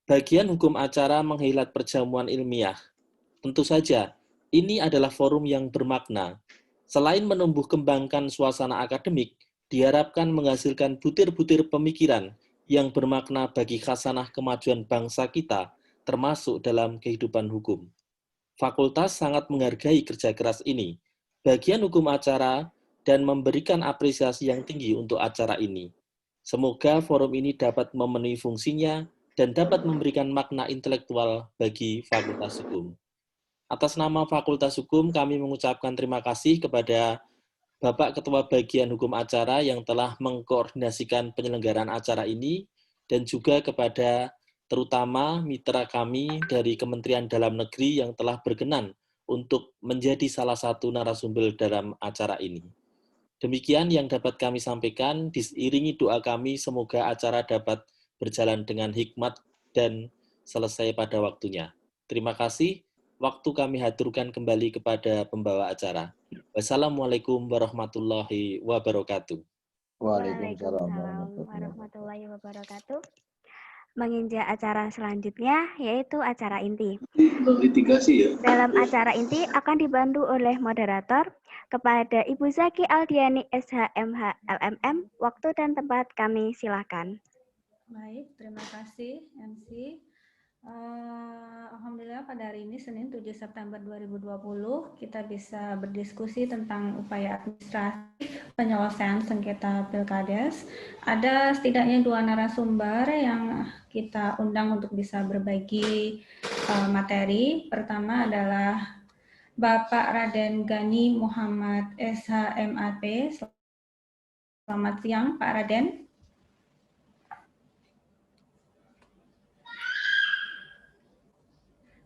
Bagian hukum acara menghelat perjamuan ilmiah. Tentu saja, ini adalah forum yang bermakna. Selain menumbuh kembangkan suasana akademik, diharapkan menghasilkan butir-butir pemikiran yang bermakna bagi khasanah kemajuan bangsa kita, termasuk dalam kehidupan hukum. Fakultas sangat menghargai kerja keras ini, bagian hukum acara, dan memberikan apresiasi yang tinggi untuk acara ini. Semoga forum ini dapat memenuhi fungsinya dan dapat memberikan makna intelektual bagi Fakultas Hukum. Atas nama Fakultas Hukum, kami mengucapkan terima kasih kepada Bapak Ketua Bagian Hukum Acara yang telah mengkoordinasikan penyelenggaraan acara ini, dan juga kepada terutama mitra kami dari Kementerian Dalam Negeri yang telah berkenan untuk menjadi salah satu narasumber dalam acara ini. Demikian yang dapat kami sampaikan, diiringi doa kami semoga acara dapat berjalan dengan hikmat dan selesai pada waktunya. Terima kasih. Waktu kami haturkan kembali kepada pembawa acara. Wassalamualaikum warahmatullahi wabarakatuh. Waalaikumsalam warahmatullahi wabarakatuh. Menginjak acara selanjutnya, yaitu acara inti. Dalam acara inti akan dibantu oleh moderator kepada Ibu Zaki Aldiani SHMH LMM. Waktu dan tempat kami silakan. Baik, terima kasih MC. Alhamdulillah pada hari ini Senin 7 September 2020 kita bisa berdiskusi tentang upaya administrasi penyelesaian sengketa Pilkades. Ada setidaknya 2 narasumber yang kita undang untuk bisa berbagi materi. Pertama adalah Bapak Raden Gani Muhammad SHMAP. Selamat siang Pak Raden.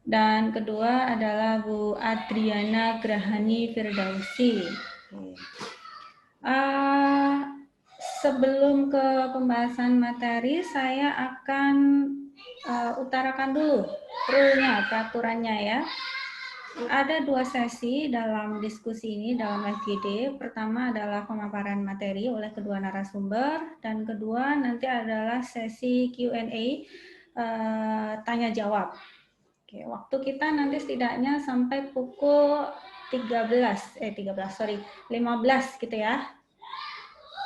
Dan kedua adalah Bu Adriana Grahani Firdausi. Sebelum ke pembahasan materi, saya akan utarakan dulu peraturannya ya. Ada 2 sesi dalam diskusi ini dalam FGD. Pertama adalah pemaparan materi oleh kedua narasumber, dan kedua nanti adalah sesi Q&A, tanya jawab. Oke, waktu kita nanti setidaknya sampai pukul 15 gitu ya.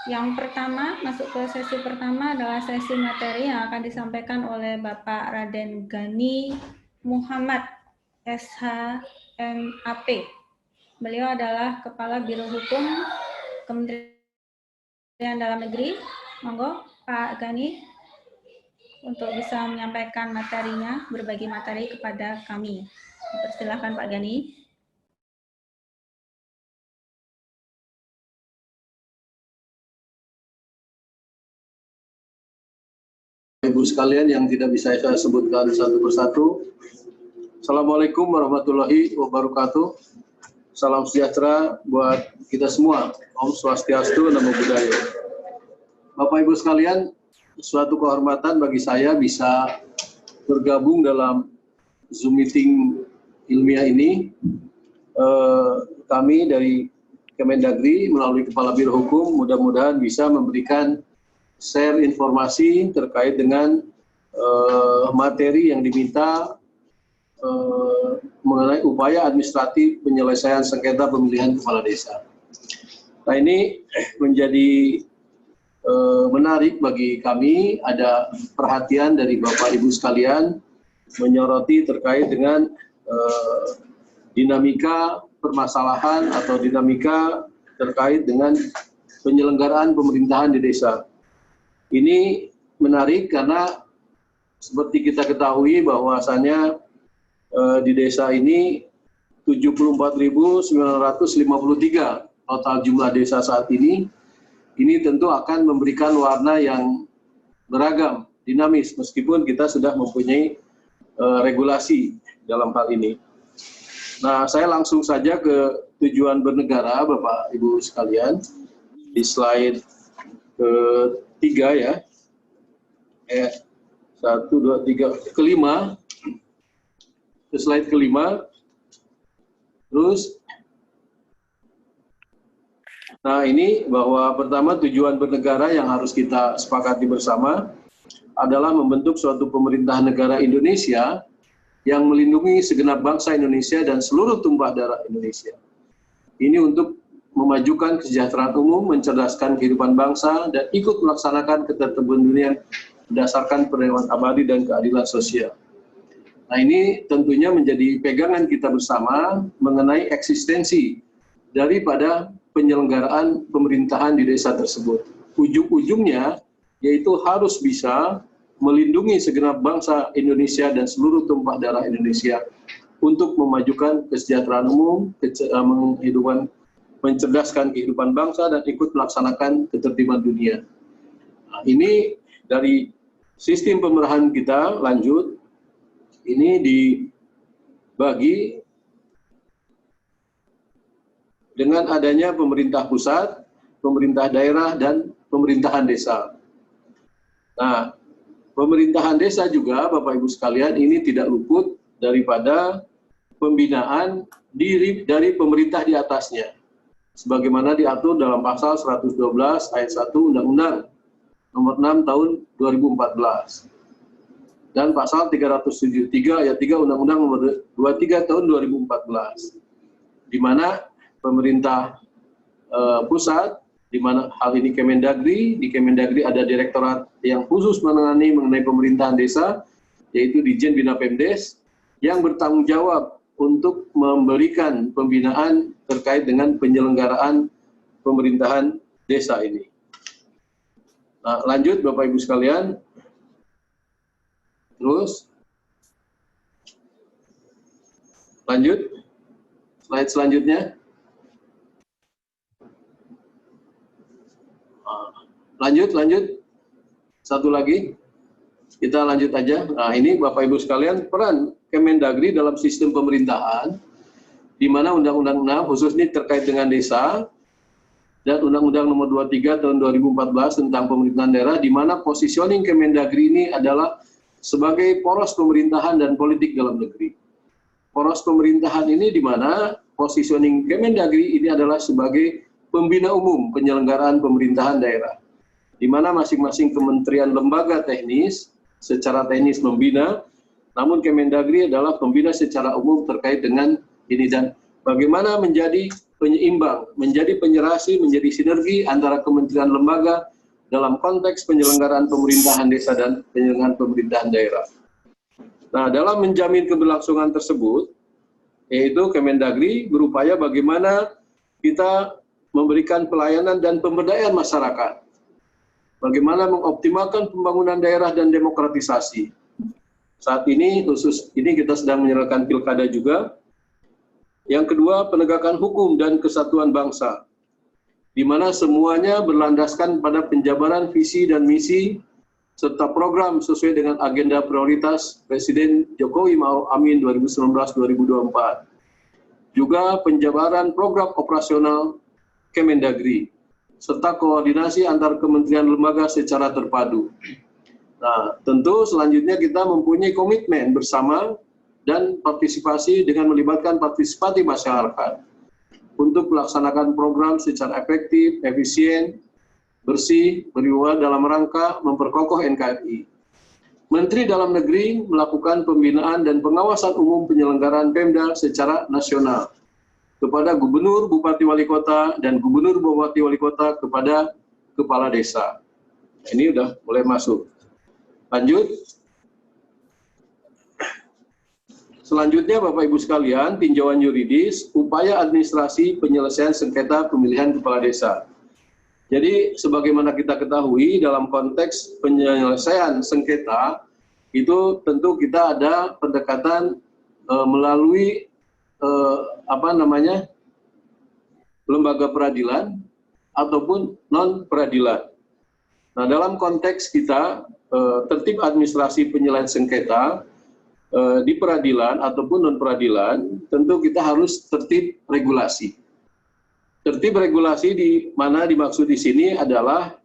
Yang pertama, masuk ke sesi pertama adalah sesi materi yang akan disampaikan oleh Bapak Raden Gani Muhammad SHMAP. Beliau adalah Kepala Biro Hukum Kementerian Dalam Negeri. Monggo Pak Gani untuk bisa menyampaikan materinya, berbagi materi kepada kami. Persilahkan Pak Gani. Ibu sekalian yang tidak bisa saya sebutkan satu persatu. Assalamualaikum warahmatullahi wabarakatuh. Salam sejahtera buat kita semua. Om Swastiastu, Namo Buddhaya. Bapak Ibu sekalian, suatu kehormatan bagi saya bisa bergabung dalam Zoom meeting ilmiah ini. Kami dari Kemendagri melalui Kepala Biro Hukum mudah-mudahan bisa memberikan share informasi terkait dengan materi yang diminta mengenai upaya administratif penyelesaian sengketa pemilihan kepala desa. Nah, ini menjadi menarik bagi kami, ada perhatian dari Bapak Ibu sekalian menyoroti terkait dengan dinamika permasalahan atau dinamika terkait dengan penyelenggaraan pemerintahan di desa. Ini menarik karena seperti kita ketahui bahwasannya di desa ini 74.953 total jumlah desa saat ini. Ini tentu akan memberikan warna yang beragam, dinamis, meskipun kita sudah mempunyai regulasi dalam hal ini. Nah, saya langsung saja ke tujuan bernegara, Bapak Ibu sekalian, di slide ketiga ya, 1, 2, 3, kelima, ke slide kelima, terus. Nah, ini bahwa pertama tujuan bernegara yang harus kita sepakati bersama. adalah membentuk suatu pemerintahan negara Indonesia yang melindungi segenap bangsa Indonesia dan seluruh tumpah darah Indonesia. Ini untuk memajukan kesejahteraan umum, mencerdaskan kehidupan bangsa, dan ikut melaksanakan ketertiban dunia berdasarkan peradaban abadi dan keadilan sosial. Nah, ini tentunya menjadi pegangan kita bersama mengenai eksistensi daripada penyelenggaraan pemerintahan di desa tersebut. Ujung-ujungnya yaitu harus bisa melindungi segenap bangsa Indonesia dan seluruh tumpah darah Indonesia untuk memajukan kesejahteraan umum, mencerdaskan kehidupan bangsa, dan ikut melaksanakan ketertiban dunia. Nah, ini dari sistem pemerintahan kita lanjut, ini dibagi dengan adanya pemerintah pusat, pemerintah daerah, dan pemerintahan desa. Nah, pemerintahan desa juga, Bapak Ibu sekalian, ini tidak luput daripada pembinaan dari pemerintah di atasnya, sebagaimana diatur dalam pasal 112 ayat 1 Undang-Undang Nomor 6 Tahun 2014 dan pasal 373 ayat 3 Undang-Undang Nomor 23 Tahun 2014, di mana pemerintah pusat, di mana hal ini Kemendagri, di Kemendagri ada direktorat yang khusus mengenai pemerintahan desa, yaitu Ditjen Bina Pemdes, yang bertanggung jawab untuk memberikan pembinaan terkait dengan penyelenggaraan pemerintahan desa ini. Nah, lanjut Bapak Ibu sekalian. Terus, lanjut, slide selanjutnya. Lanjut. Satu lagi, kita lanjut aja. Nah, ini Bapak Ibu sekalian, peran Kemendagri dalam sistem pemerintahan, di mana Undang-Undang 6 khusus ini terkait dengan desa, dan Undang-Undang Nomor 23 Tahun 2014 tentang pemerintahan daerah, di mana positioning Kemendagri ini adalah sebagai poros pemerintahan dan politik dalam negeri. Poros pemerintahan ini di mana positioning Kemendagri ini adalah sebagai pembina umum penyelenggaraan pemerintahan daerah, di mana masing-masing kementerian lembaga teknis secara teknis membina, namun Kemendagri adalah pembina secara umum terkait dengan ini, dan bagaimana menjadi penyeimbang, menjadi penyerasi, menjadi sinergi antara kementerian lembaga dalam konteks penyelenggaraan pemerintahan desa dan penyelenggaraan pemerintahan daerah. Nah, dalam menjamin keberlangsungan tersebut, yaitu Kemendagri berupaya bagaimana kita memberikan pelayanan dan pemberdayaan masyarakat, bagaimana mengoptimalkan pembangunan daerah dan demokratisasi. Saat ini, khusus ini kita sedang menyelenggarkan pilkada juga. Yang kedua, penegakan hukum dan kesatuan bangsa, di mana semuanya berlandaskan pada penjabaran visi dan misi, serta program sesuai dengan agenda prioritas Presiden Jokowi Ma'ruf Amin 2019-2024. Juga penjabaran program operasional Kemendagri, serta koordinasi antar kementerian lembaga secara terpadu. Nah, tentu selanjutnya kita mempunyai komitmen bersama dan partisipasi dengan melibatkan partisipasi masyarakat untuk melaksanakan program secara efektif, efisien, bersih, berwibawa dalam rangka memperkokoh NKRI. Menteri Dalam Negeri melakukan pembinaan dan pengawasan umum penyelenggaraan Pemda secara nasional kepada Gubernur, Bupati, Wali Kota, dan Gubernur, Bupati, Wali Kota kepada Kepala Desa. Ini udah mulai masuk. Lanjut. Selanjutnya Bapak Ibu sekalian, tinjauan yuridis, upaya administrasi penyelesaian sengketa pemilihan kepala desa. Jadi sebagaimana kita ketahui dalam konteks penyelesaian sengketa, itu tentu kita ada pendekatan melalui lembaga peradilan ataupun non peradilan. Nah, dalam konteks kita tertib administrasi penyelesaian sengketa di peradilan ataupun non peradilan, tentu kita harus tertib regulasi. Tertib regulasi di mana dimaksud di sini adalah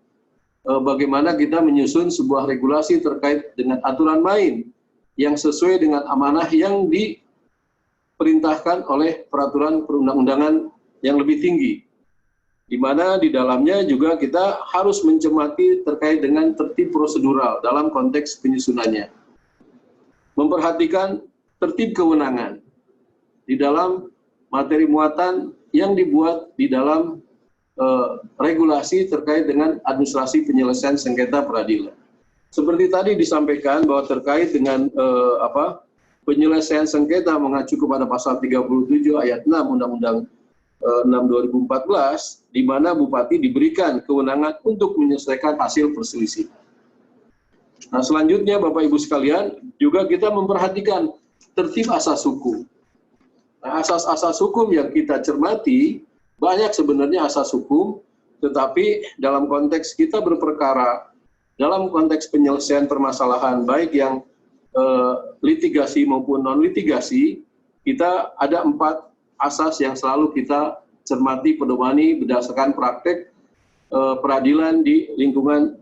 bagaimana kita menyusun sebuah regulasi terkait dengan aturan main yang sesuai dengan amanah yang diperintahkan oleh peraturan perundang-undangan yang lebih tinggi. di mana di dalamnya juga kita harus mencermati terkait dengan tertib prosedural dalam konteks penyusunannya. Memperhatikan tertib kewenangan di dalam materi muatan yang dibuat di dalam regulasi terkait dengan administrasi penyelesaian sengketa peradilan. Seperti tadi disampaikan bahwa terkait dengan penyelesaian sengketa mengacu kepada pasal 37 ayat 6 Undang-Undang 6/2014, di mana Bupati diberikan kewenangan untuk menyelesaikan hasil perselisihan. Nah, selanjutnya Bapak Ibu sekalian, juga kita memperhatikan tertib asas hukum. Nah, asas-asas hukum yang kita cermati, banyak sebenarnya asas hukum, tetapi dalam konteks kita berperkara, dalam konteks penyelesaian permasalahan, baik yang litigasi maupun non-litigasi, kita ada 4 asas yang selalu kita cermati, pedomani berdasarkan praktek peradilan di lingkungan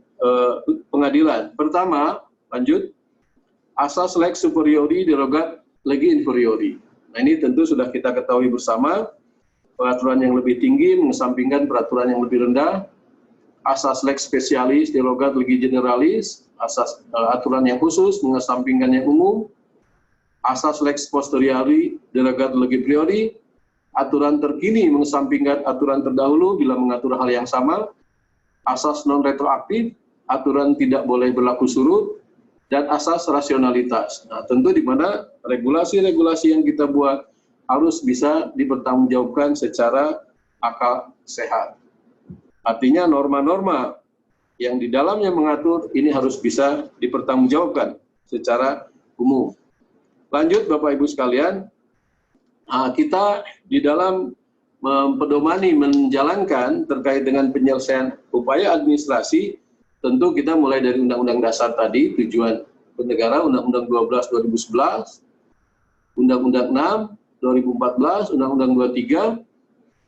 pengadilan. Pertama, lanjut, asas lex superiori derogat legi inferiori. Nah, ini tentu sudah kita ketahui bersama, peraturan yang lebih tinggi mengesampingkan peraturan yang lebih rendah. Asas lex specialis derogat legi generalis, asas aturan yang khusus mengesampingkan yang umum. Asas lex posteriori derogat legi priori, aturan terkini mengesampingkan aturan terdahulu bila mengatur hal yang sama. Asas non retroaktif, aturan tidak boleh berlaku surut, dan asas rasionalitas. Nah, tentu di mana regulasi-regulasi yang kita buat harus bisa dipertanggungjawabkan secara akal sehat. Artinya norma-norma yang di dalamnya mengatur ini harus bisa dipertanggungjawabkan secara umum. Lanjut Bapak Ibu sekalian, kita di dalam mempedomani menjalankan terkait dengan penyelesaian upaya administrasi, tentu kita mulai dari Undang-Undang Dasar tadi, tujuan bernegara, Undang-Undang 12 2011, Undang-Undang 6 2014, Undang-Undang 23,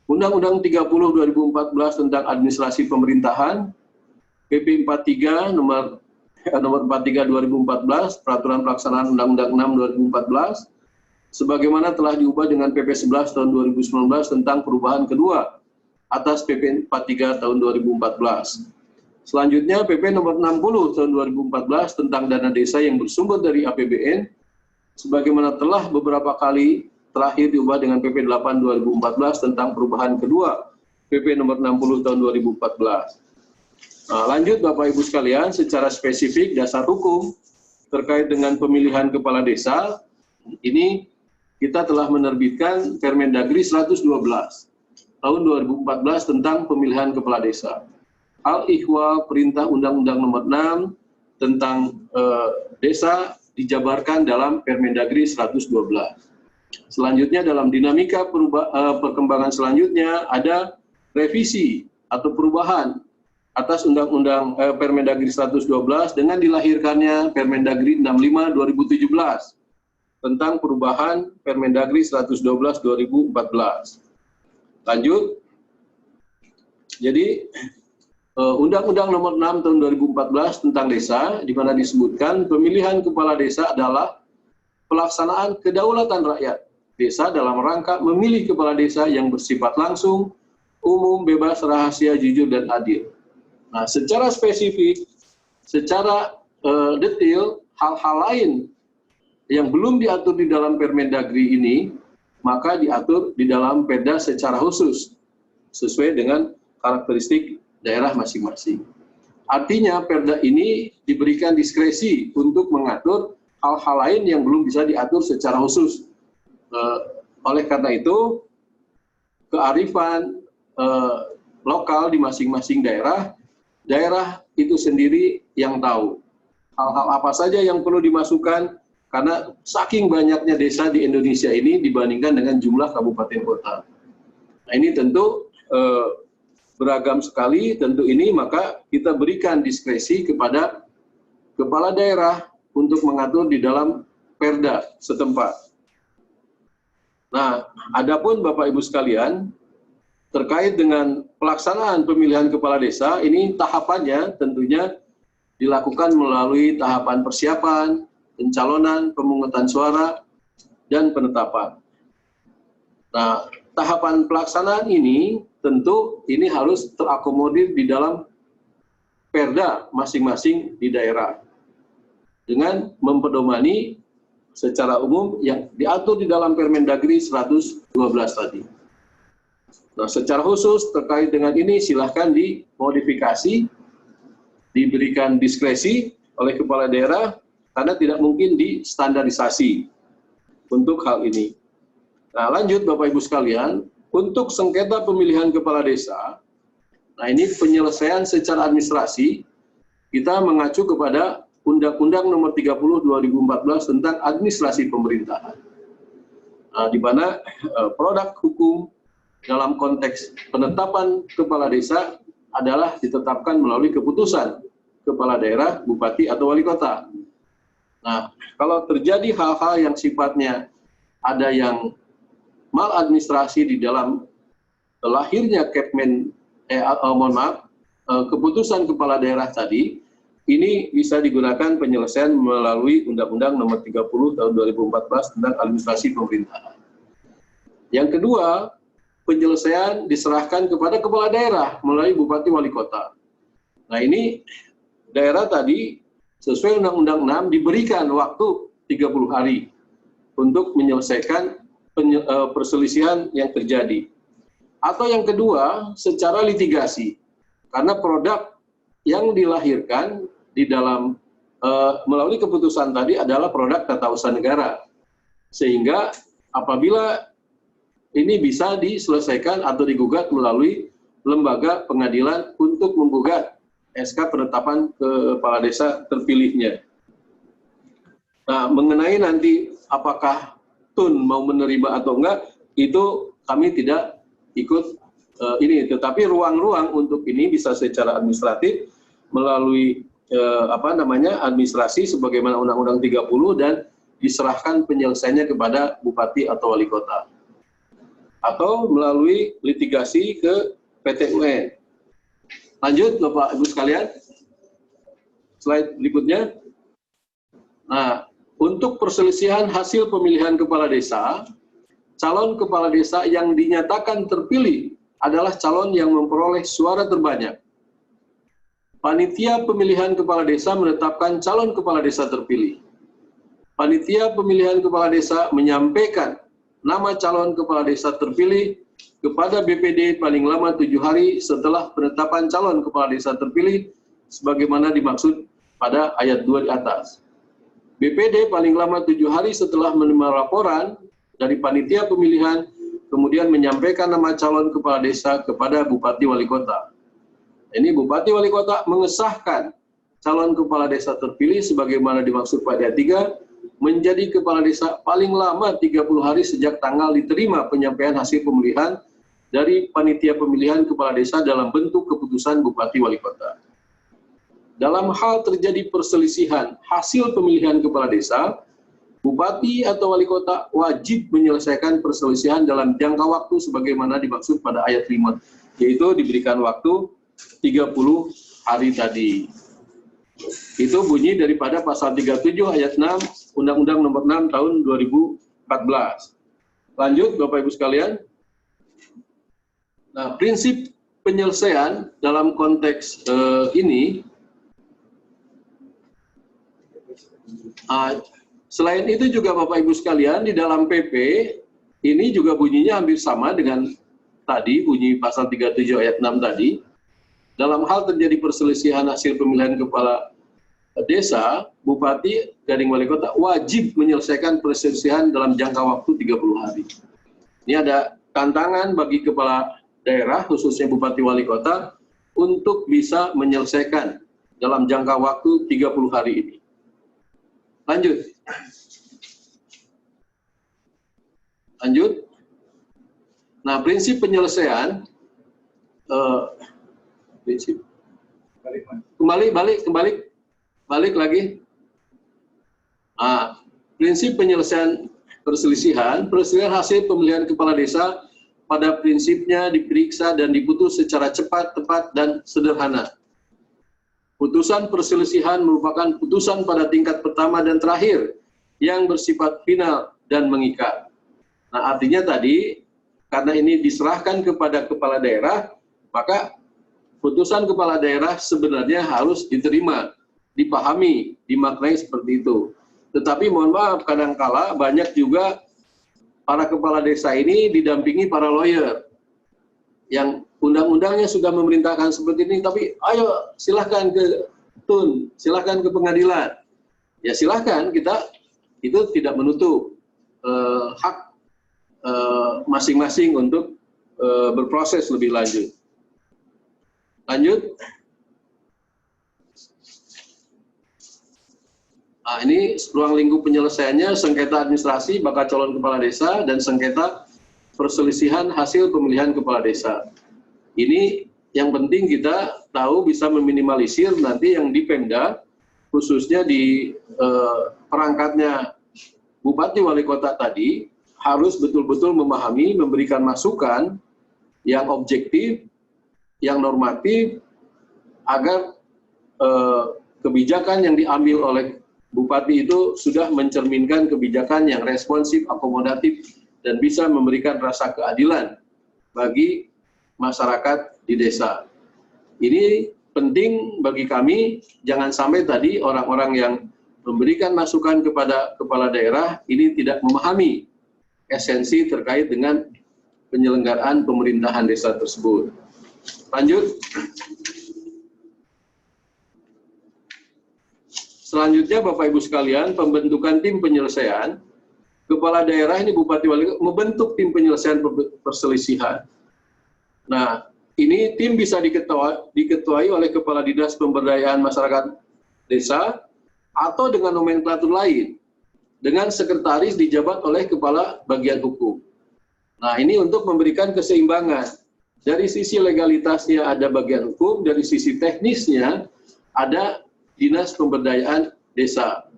Undang-Undang 30 2014 tentang administrasi pemerintahan, PP 43 nomor 43 2014, Peraturan Pelaksanaan Undang-Undang 6 2014, sebagaimana telah diubah dengan PP 11 tahun 2019 tentang perubahan kedua atas PP 43 tahun 2014. Selanjutnya PP nomor 60 tahun 2014 tentang dana desa yang bersumber dari APBN, sebagaimana telah beberapa kali terakhir diubah dengan PP 8 2014 tentang perubahan kedua PP nomor 60 tahun 2014. Nah, lanjut Bapak Ibu sekalian, secara spesifik dasar hukum terkait dengan pemilihan kepala desa, ini kita telah menerbitkan Permendagri 112 tahun 2014 tentang pemilihan kepala desa. Al-Ikhwa Perintah Undang-Undang Nomor 6 tentang desa dijabarkan dalam Permendagri 112. Selanjutnya dalam dinamika perkembangan selanjutnya ada revisi atau perubahan atas Undang-Undang Permendagri 112 dengan dilahirkannya Permendagri 65 2017 tentang perubahan Permendagri 112 2014. Lanjut. Jadi Undang-Undang Nomor 6 tahun 2014 tentang desa, di mana disebutkan pemilihan kepala desa adalah pelaksanaan kedaulatan rakyat desa dalam rangka memilih kepala desa yang bersifat langsung, umum, bebas, rahasia, jujur, dan adil. Nah, secara spesifik, secara detail, hal-hal lain yang belum diatur di dalam Permendagri ini, maka diatur di dalam Perda secara khusus, sesuai dengan karakteristik daerah masing-masing. Artinya Perda ini diberikan diskresi untuk mengatur hal-hal lain yang belum bisa diatur secara khusus. Oleh karena itu, kearifan lokal di masing-masing daerah itu sendiri yang tahu. Hal-hal apa saja yang perlu dimasukkan, karena saking banyaknya desa di Indonesia ini dibandingkan dengan jumlah kabupaten kota. Nah, ini tentu beragam sekali, tentu ini maka kita berikan diskresi kepada kepala daerah untuk mengatur di dalam Perda setempat. Nah, adapun Bapak Ibu sekalian, terkait dengan pelaksanaan pemilihan kepala desa, ini tahapannya tentunya dilakukan melalui tahapan persiapan, pencalonan, pemungutan suara, dan penetapan. Nah, tahapan pelaksanaan ini tentu ini harus terakomodir di dalam perda masing-masing di daerah dengan mempedomani secara umum yang diatur di dalam Permendagri 112 tadi. Nah, secara khusus terkait dengan ini silahkan dimodifikasi, diberikan diskresi oleh kepala daerah karena tidak mungkin distandarisasi untuk hal ini. Nah, lanjut Bapak Ibu sekalian, untuk sengketa pemilihan kepala desa, nah ini penyelesaian secara administrasi, kita mengacu kepada Undang-Undang Nomor 30 2014 tentang Administrasi Pemerintahan. Nah, di mana produk hukum dalam konteks penetapan kepala desa adalah ditetapkan melalui keputusan kepala daerah, bupati, atau wali kota. Nah, kalau terjadi hal-hal yang sifatnya ada yang maladministrasi di dalam lahirnya keputusan kepala daerah tadi, ini bisa digunakan penyelesaian melalui Undang-Undang Nomor 30 Tahun 2014 tentang Administrasi Pemerintahan. Yang kedua, penyelesaian diserahkan kepada kepala daerah melalui bupati wali kota. Nah, ini daerah tadi sesuai Undang-Undang 6 diberikan waktu 30 hari untuk menyelesaikan perselisihan yang terjadi. Atau yang kedua, secara litigasi. Karena produk yang dilahirkan di dalam melalui keputusan tadi adalah produk tata usaha negara. Sehingga apabila ini bisa diselesaikan atau digugat melalui lembaga pengadilan untuk menggugat SK penetapan kepala desa terpilihnya. Nah, mengenai nanti apakah TUN mau menerima atau enggak, itu kami tidak ikut ini, tetapi ruang-ruang untuk ini bisa secara administratif melalui administrasi sebagaimana Undang-Undang 30 dan diserahkan penyelesaiannya kepada bupati atau wali kota. Atau melalui litigasi ke PT UN. Lanjut Bapak Ibu sekalian. Slide berikutnya. Nah, untuk perselisihan hasil pemilihan kepala desa, calon kepala desa yang dinyatakan terpilih adalah calon yang memperoleh suara terbanyak. Panitia pemilihan kepala desa menetapkan calon kepala desa terpilih. Panitia pemilihan kepala desa menyampaikan nama calon kepala desa terpilih kepada BPD paling lama 7 hari setelah penetapan calon kepala desa terpilih sebagaimana dimaksud pada ayat 2 di atas. BPD paling lama 7 hari setelah menerima laporan dari panitia pemilihan, kemudian menyampaikan nama calon kepala desa kepada Bupati Wali Kota. Ini Bupati Wali Kota mengesahkan calon kepala desa terpilih sebagaimana dimaksud pada ayat 3 menjadi kepala desa paling lama 30 hari sejak tanggal diterima penyampaian hasil pemilihan dari panitia pemilihan kepala desa dalam bentuk keputusan Bupati Wali Kota. Dalam hal terjadi perselisihan hasil pemilihan kepala desa, Bupati atau Wali Kota wajib menyelesaikan perselisihan dalam jangka waktu sebagaimana dimaksud pada ayat 5, yaitu diberikan waktu 30 hari tadi. Itu bunyi daripada pasal 37 ayat 6 Undang-Undang Nomor 6 Tahun 2014. Lanjut Bapak Ibu sekalian. Nah, prinsip penyelesaian dalam konteks ini, selain itu juga Bapak Ibu sekalian, di dalam PP ini juga bunyinya hampir sama dengan tadi, bunyi pasal 37 ayat 6 tadi. Dalam hal terjadi perselisihan hasil pemilihan kepala desa, Bupati garing Wali Kota wajib menyelesaikan perselisihan dalam jangka waktu 30 hari. Ini ada tantangan bagi kepala daerah, khususnya Bupati Wali Kota, untuk bisa menyelesaikan dalam jangka waktu 30 hari ini. Lanjut. Nah, prinsip penyelesaian, balik lagi. Prinsip penyelesaian perselisihan hasil pemilihan kepala desa pada prinsipnya diperiksa dan diputus secara cepat, tepat, dan sederhana. Putusan perselisihan merupakan putusan pada tingkat pertama dan terakhir yang bersifat final dan mengikat. Nah, artinya tadi karena ini diserahkan kepada kepala daerah, maka putusan kepala daerah sebenarnya harus diterima, dipahami, dimaknai seperti itu. Tetapi mohon maaf, kadangkala banyak juga para kepala desa ini didampingi para lawyer yang undang-undangnya sudah memerintahkan seperti ini, tapi ayo silahkan ke TUN, silahkan ke pengadilan. Ya silahkan, kita itu tidak menutup hak masing-masing untuk berproses lebih lanjut. Lanjut. Nah, ini ruang lingkup penyelesaiannya sengketa administrasi bakal calon kepala desa dan sengketa perselisihan hasil pemilihan kepala desa. Ini yang penting kita tahu bisa meminimalisir nanti yang di Pemda, khususnya di perangkatnya Bupati Wali Kota tadi, harus betul-betul memahami, memberikan masukan yang objektif, yang normatif, agar kebijakan yang diambil oleh Bupati itu sudah mencerminkan kebijakan yang responsif, akomodatif, dan bisa memberikan rasa keadilan bagi masyarakat di desa. Ini penting bagi kami, jangan sampai tadi orang-orang yang memberikan masukan kepada kepala daerah ini tidak memahami esensi terkait dengan penyelenggaraan pemerintahan desa tersebut. Lanjut. Selanjutnya Bapak Ibu sekalian, pembentukan tim penyelesaian. Kepala daerah ini Bupati Wali Kota membentuk tim penyelesaian perselisihan. Nah, ini tim bisa diketuai oleh Kepala Dinas Pemberdayaan Masyarakat Desa atau dengan nomenklatur lain, dengan sekretaris dijabat oleh Kepala Bagian Hukum. Nah, ini untuk memberikan keseimbangan. Dari sisi legalitasnya ada bagian hukum, dari sisi teknisnya ada Dinas Pemberdayaan Desa.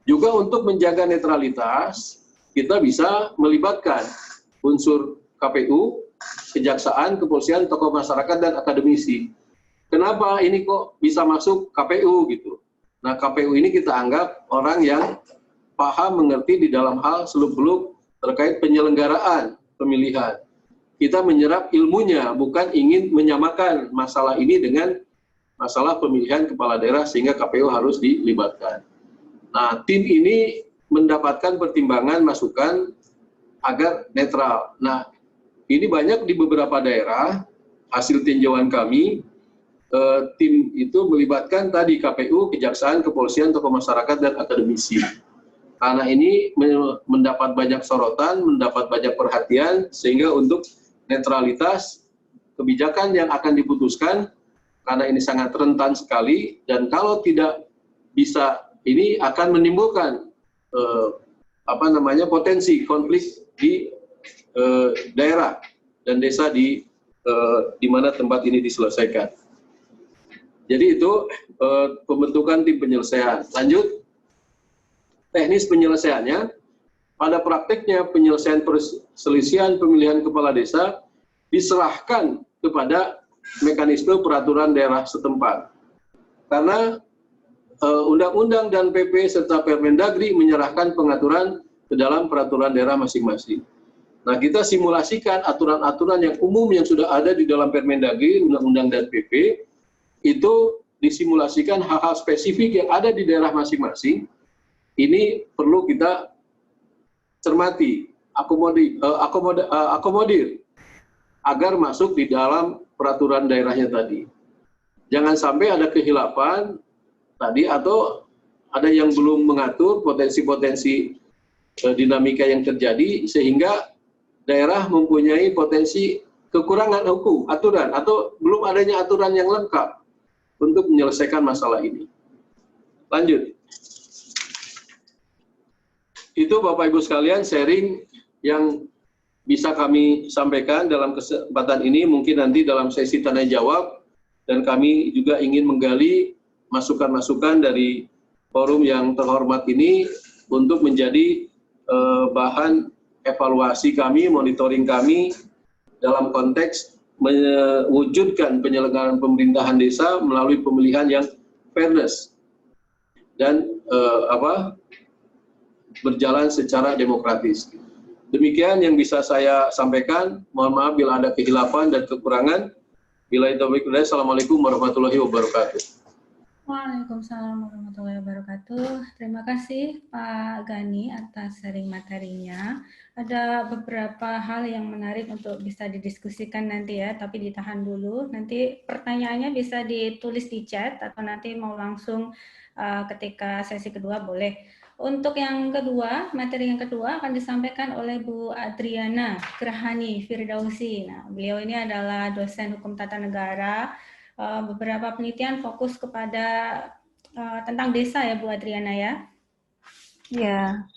Juga untuk menjaga netralitas, kita bisa melibatkan unsur KPU, Kejaksaan, Kepolisian, tokoh masyarakat, dan akademisi. Kenapa ini kok bisa masuk KPU gitu? Nah, KPU ini kita anggap orang yang paham, mengerti di dalam hal seluk-beluk terkait penyelenggaraan pemilihan. Kita menyerap ilmunya, bukan ingin menyamakan masalah ini dengan masalah pemilihan kepala daerah sehingga KPU harus dilibatkan. Nah, tim ini mendapatkan pertimbangan masukan agar netral. Nah, ini banyak di beberapa daerah, hasil tinjauan kami, tim itu melibatkan tadi KPU, Kejaksaan, Kepolisian, tokoh masyarakat, dan akademisi. Karena ini mendapat banyak sorotan, mendapat banyak perhatian, sehingga untuk netralitas kebijakan yang akan diputuskan, karena ini sangat rentan sekali, dan kalau tidak bisa, ini akan menimbulkan potensi konflik di daerah dan desa di mana tempat ini diselesaikan. Jadi itu pembentukan tim penyelesaian. Lanjut, teknis penyelesaiannya. Pada prakteknya penyelesaian perselisihan pemilihan kepala desa diserahkan kepada mekanisme peraturan daerah setempat. Karena undang-undang dan PP serta Permendagri menyerahkan pengaturan ke dalam peraturan daerah masing-masing. Nah, kita simulasikan aturan-aturan yang umum yang sudah ada di dalam Permendagri, undang-undang dan PP, itu disimulasikan hal-hal spesifik yang ada di daerah masing-masing. Ini perlu kita cermati, akomodir agar masuk di dalam peraturan daerahnya tadi. Jangan sampai ada kehilapan tadi atau ada yang belum mengatur potensi-potensi dinamika yang terjadi sehingga daerah mempunyai potensi kekurangan hukum, aturan, atau belum adanya aturan yang lengkap untuk menyelesaikan masalah ini. Lanjut. Itu Bapak Ibu sekalian sharing yang bisa kami sampaikan dalam kesempatan ini, mungkin nanti dalam sesi tanya jawab, dan kami juga ingin menggali masukan-masukan dari forum yang terhormat ini untuk menjadi bahan evaluasi kami, monitoring kami dalam konteks mewujudkan penyelenggaraan pemerintahan desa melalui pemilihan yang fairness dan berjalan secara demokratis. Demikian yang bisa saya sampaikan. Mohon maaf bila ada kehilafan dan kekurangan. Billahi taufiq wal hidayah. Assalamualaikum warahmatullahi wabarakatuh. Waalaikumsalam warahmatullahi wabarakatuh. Terima kasih Pak Gani atas sharing materinya. Ada beberapa hal yang menarik untuk bisa didiskusikan nanti ya, tapi ditahan dulu. Nanti pertanyaannya bisa ditulis di chat atau nanti mau langsung ketika sesi kedua boleh. Untuk yang kedua, materi yang kedua akan disampaikan oleh Bu Adriana Grahani Firdausi. Nah, beliau ini adalah dosen hukum tata negara. Beberapa penelitian fokus kepada tentang desa ya Bu Adriana ya. Ya.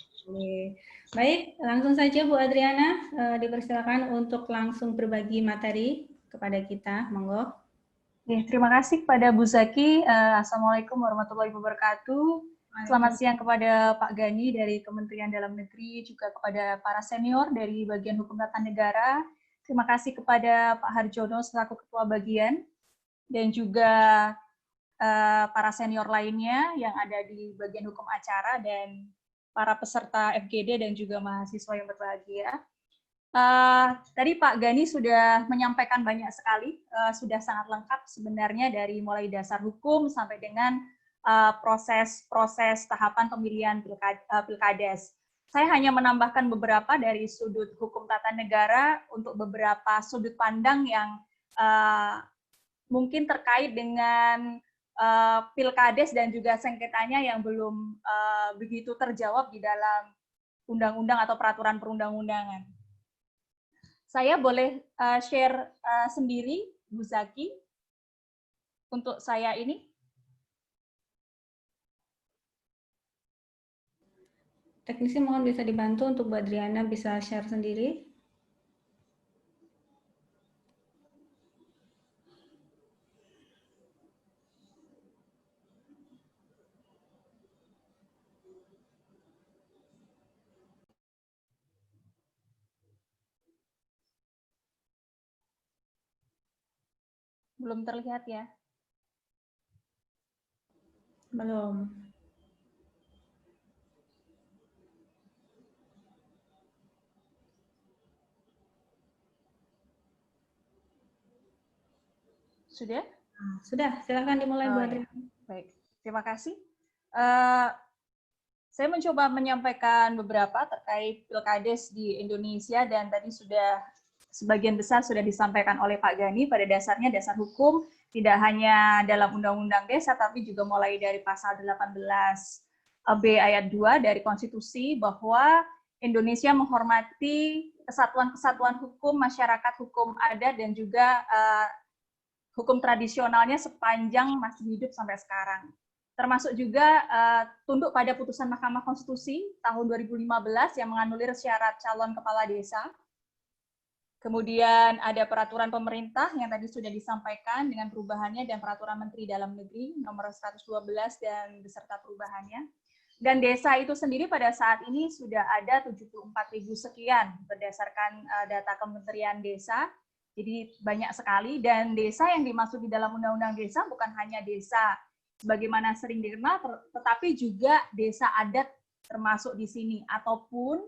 Baik, langsung saja Bu Adriana, dipersilakan untuk langsung berbagi materi kepada kita, monggo. Terima kasih kepada Bu Zaki. Assalamualaikum warahmatullahi wabarakatuh. Selamat siang kepada Pak Gani dari Kementerian Dalam Negeri, juga kepada para senior dari Bagian Hukum Tata Negara. Terima kasih kepada Pak Harjono selaku Ketua Bagian, dan juga para senior lainnya yang ada di bagian hukum acara dan para peserta FGD dan juga mahasiswa yang berbahagia. Tadi Pak Gani sudah menyampaikan banyak sekali, sudah sangat lengkap sebenarnya dari mulai dasar hukum sampai dengan proses tahapan pemilihan pilkades. Saya hanya menambahkan beberapa dari sudut hukum tata negara untuk beberapa sudut pandang yang mungkin terkait dengan pilkades dan juga sengketanya yang belum begitu terjawab di dalam undang-undang atau peraturan perundang-undangan. Saya boleh share sendiri, Bu Zaki, untuk saya ini. Teknisi mohon bisa dibantu untuk Bu Adriana bisa share sendiri. Belum terlihat ya? Belum. Sudah? Sudah, silakan dimulai Bu Adriana. Ya. Baik, terima kasih. Saya mencoba menyampaikan beberapa terkait pilkades di Indonesia dan tadi sudah sebagian besar sudah disampaikan oleh Pak Gani. Pada dasarnya dasar hukum tidak hanya dalam Undang-Undang Desa tapi juga mulai dari pasal 18B ayat 2 dari konstitusi bahwa Indonesia menghormati kesatuan-kesatuan hukum, masyarakat hukum adat dan juga hukum tradisionalnya sepanjang masih hidup sampai sekarang. Termasuk juga tunduk pada putusan Mahkamah Konstitusi tahun 2015 yang menganulir syarat calon kepala desa. Kemudian ada peraturan pemerintah yang tadi sudah disampaikan dengan perubahannya dan peraturan Menteri Dalam Negeri nomor 112 dan beserta perubahannya. Dan desa itu sendiri pada saat ini sudah ada 74.000 sekian berdasarkan data Kementerian Desa. Jadi banyak sekali, dan desa yang dimaksud di dalam Undang-Undang Desa bukan hanya desa sebagaimana sering dikenal, tetapi juga desa adat termasuk di sini, ataupun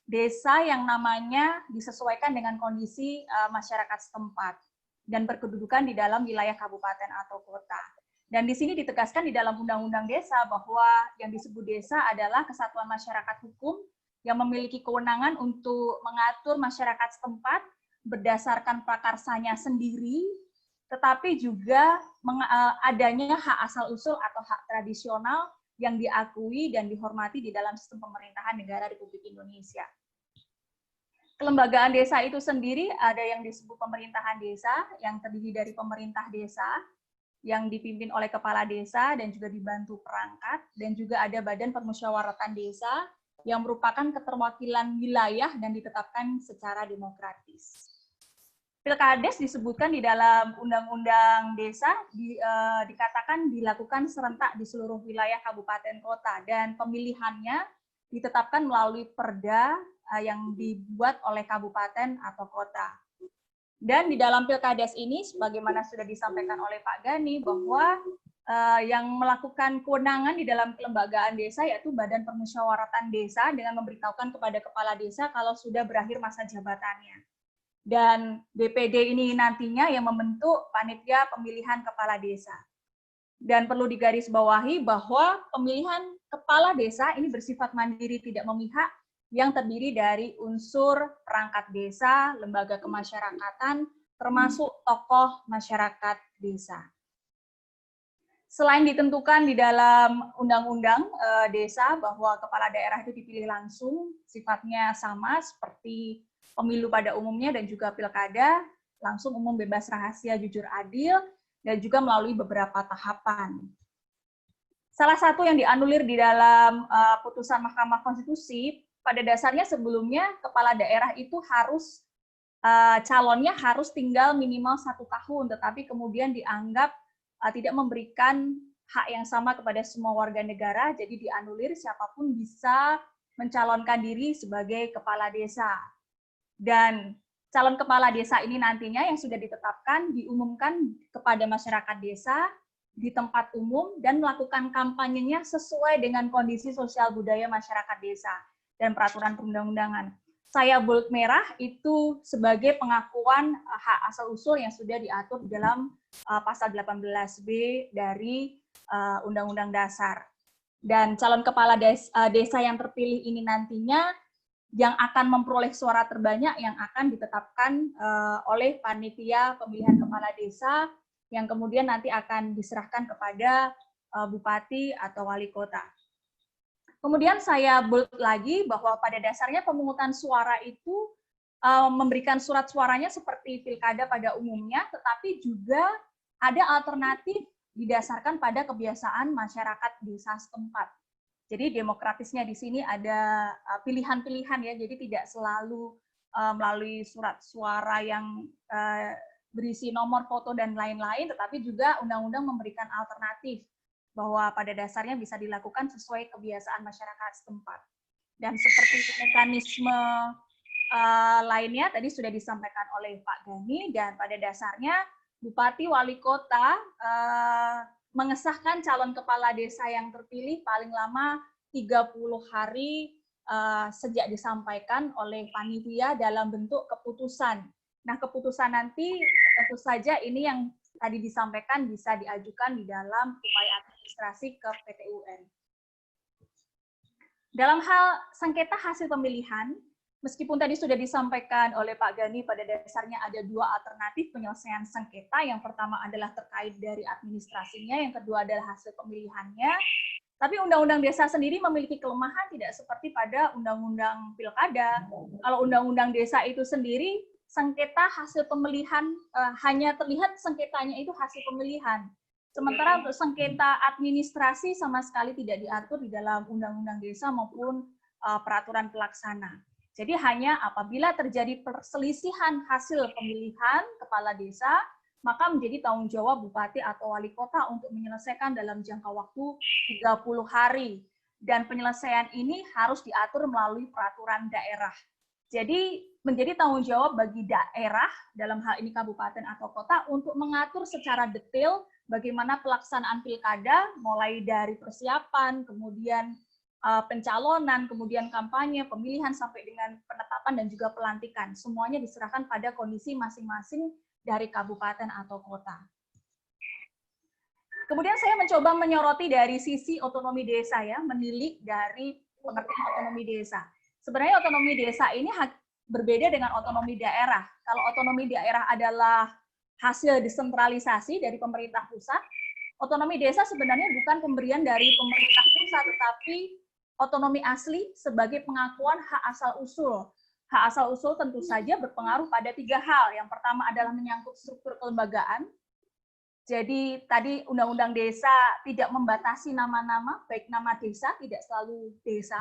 desa yang namanya disesuaikan dengan kondisi masyarakat setempat dan berkedudukan di dalam wilayah kabupaten atau kota. Dan di sini ditegaskan di dalam Undang-Undang Desa bahwa yang disebut desa adalah kesatuan masyarakat hukum yang memiliki kewenangan untuk mengatur masyarakat setempat berdasarkan prakarsanya sendiri, tetapi juga adanya hak asal-usul atau hak tradisional yang diakui dan dihormati di dalam sistem pemerintahan negara Republik Indonesia. Kelembagaan desa itu sendiri ada yang disebut pemerintahan desa, yang terdiri dari pemerintah desa, yang dipimpin oleh kepala desa dan juga dibantu perangkat, dan juga ada badan permusyawaratan desa yang merupakan keterwakilan wilayah dan ditetapkan secara demokratis. Pilkades disebutkan di dalam Undang-Undang Desa dikatakan dilakukan serentak di seluruh wilayah kabupaten kota dan pemilihannya ditetapkan melalui perda yang dibuat oleh kabupaten atau kota. Dan di dalam Pilkades ini, sebagaimana sudah disampaikan oleh Pak Gani, bahwa yang melakukan kewenangan di dalam kelembagaan desa, yaitu Badan Permusyawaratan Desa, dengan memberitahukan kepada kepala desa kalau sudah berakhir masa jabatannya. Dan BPD ini nantinya yang membentuk panitia pemilihan kepala desa. Dan perlu digarisbawahi bahwa pemilihan kepala desa ini bersifat mandiri, tidak memihak, yang terdiri dari unsur perangkat desa, lembaga kemasyarakatan, termasuk tokoh masyarakat desa. Selain ditentukan di dalam undang-undang desa bahwa kepala daerah itu dipilih langsung, sifatnya sama seperti pemilu pada umumnya dan juga pilkada, langsung, umum, bebas, rahasia, jujur, adil, dan juga melalui beberapa tahapan. Salah satu yang dianulir di dalam putusan Mahkamah Konstitusi, pada dasarnya sebelumnya kepala daerah itu harus, calonnya harus tinggal minimal 1 tahun, tetapi kemudian dianggap tidak memberikan hak yang sama kepada semua warga negara, jadi dianulir, siapapun bisa mencalonkan diri sebagai kepala desa. Dan calon kepala desa ini nantinya yang sudah ditetapkan diumumkan kepada masyarakat desa di tempat umum dan melakukan kampanyenya sesuai dengan kondisi sosial budaya masyarakat desa dan peraturan perundang-undangan. Saya bold merah itu sebagai pengakuan hak asal-usul yang sudah diatur di dalam pasal 18B dari Undang-Undang Dasar. Dan calon kepala desa yang terpilih ini nantinya yang akan memperoleh suara terbanyak yang akan ditetapkan oleh panitia pemilihan kepala desa yang kemudian nanti akan diserahkan kepada bupati atau wali kota. Kemudian saya bold lagi bahwa pada dasarnya pemungutan suara itu memberikan surat suaranya seperti pilkada pada umumnya, tetapi juga ada alternatif didasarkan pada kebiasaan masyarakat desa setempat. Jadi demokratisnya di sini ada pilihan-pilihan ya, jadi tidak selalu melalui surat suara yang berisi nomor, foto, dan lain-lain, tetapi juga undang-undang memberikan alternatif bahwa pada dasarnya bisa dilakukan sesuai kebiasaan masyarakat setempat. Dan seperti mekanisme lainnya tadi sudah disampaikan oleh Pak Gani, dan pada dasarnya Bupati Wali Kota mengesahkan calon kepala desa yang terpilih paling lama 30 hari sejak disampaikan oleh panitia dalam bentuk keputusan. Nah, keputusan nanti tentu saja ini yang tadi disampaikan bisa diajukan di dalam upaya administrasi ke PT UN. Dalam hal sengketa hasil pemilihan, meskipun tadi sudah disampaikan oleh Pak Gani, pada dasarnya ada 2 alternatif penyelesaian sengketa. Yang pertama adalah terkait dari administrasinya, yang kedua adalah hasil pemilihannya. Tapi Undang-Undang Desa sendiri memiliki kelemahan tidak seperti pada Undang-Undang Pilkada. Kalau Undang-Undang Desa itu sendiri, sengketa hasil pemilihan hanya terlihat sengketanya itu hasil pemilihan. Sementara untuk sengketa administrasi sama sekali tidak diatur di dalam Undang-Undang Desa maupun peraturan pelaksana. Jadi hanya apabila terjadi perselisihan hasil pemilihan kepala desa, maka menjadi tanggung jawab bupati atau wali kota untuk menyelesaikan dalam jangka waktu 30 hari. Dan penyelesaian ini harus diatur melalui peraturan daerah. Jadi menjadi tanggung jawab bagi daerah, dalam hal ini kabupaten atau kota, untuk mengatur secara detail bagaimana pelaksanaan pilkada, mulai dari persiapan, kemudian pencalonan, kemudian kampanye, pemilihan, sampai dengan penetapan dan juga pelantikan. Semuanya diserahkan pada kondisi masing-masing dari kabupaten atau kota. Kemudian saya mencoba menyoroti dari sisi otonomi desa ya, menilik dari pengertian otonomi desa. Sebenarnya otonomi desa ini berbeda dengan otonomi daerah. Kalau otonomi daerah adalah hasil desentralisasi dari pemerintah pusat, otonomi desa sebenarnya bukan pemberian dari pemerintah pusat, tetapi otonomi asli sebagai pengakuan hak asal-usul. Hak asal-usul tentu saja berpengaruh pada 3 hal. Yang pertama adalah menyangkut struktur kelembagaan. Jadi tadi Undang-Undang Desa tidak membatasi nama-nama, baik nama desa, tidak selalu desa.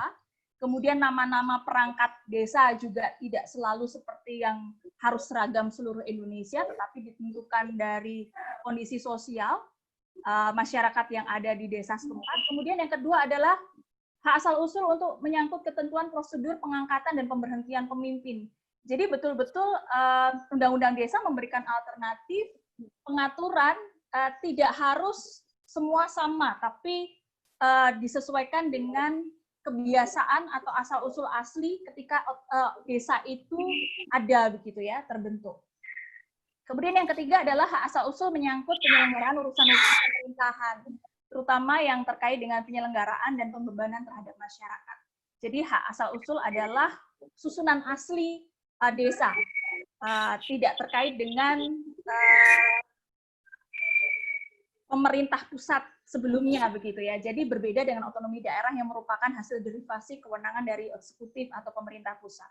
Kemudian nama-nama perangkat desa juga tidak selalu seperti yang harus seragam seluruh Indonesia, tetapi ditentukan dari kondisi sosial masyarakat yang ada di desa setempat. Kemudian yang kedua adalah hak asal-usul untuk menyangkut ketentuan prosedur pengangkatan dan pemberhentian pemimpin. Jadi betul-betul Undang-Undang Desa memberikan alternatif pengaturan tidak harus semua sama, tapi disesuaikan dengan kebiasaan atau asal-usul asli ketika desa itu ada begitu ya, terbentuk. Kemudian yang ketiga adalah hak asal-usul menyangkut penyelenggaraan urusan-urusan pemerintahan, terutama yang terkait dengan penyelenggaraan dan pembebanan terhadap masyarakat. Jadi hak asal-usul adalah susunan asli desa, tidak terkait dengan pemerintah pusat sebelumnya begitu ya. Jadi berbeda dengan otonomi daerah yang merupakan hasil derivasi kewenangan dari eksekutif atau pemerintah pusat.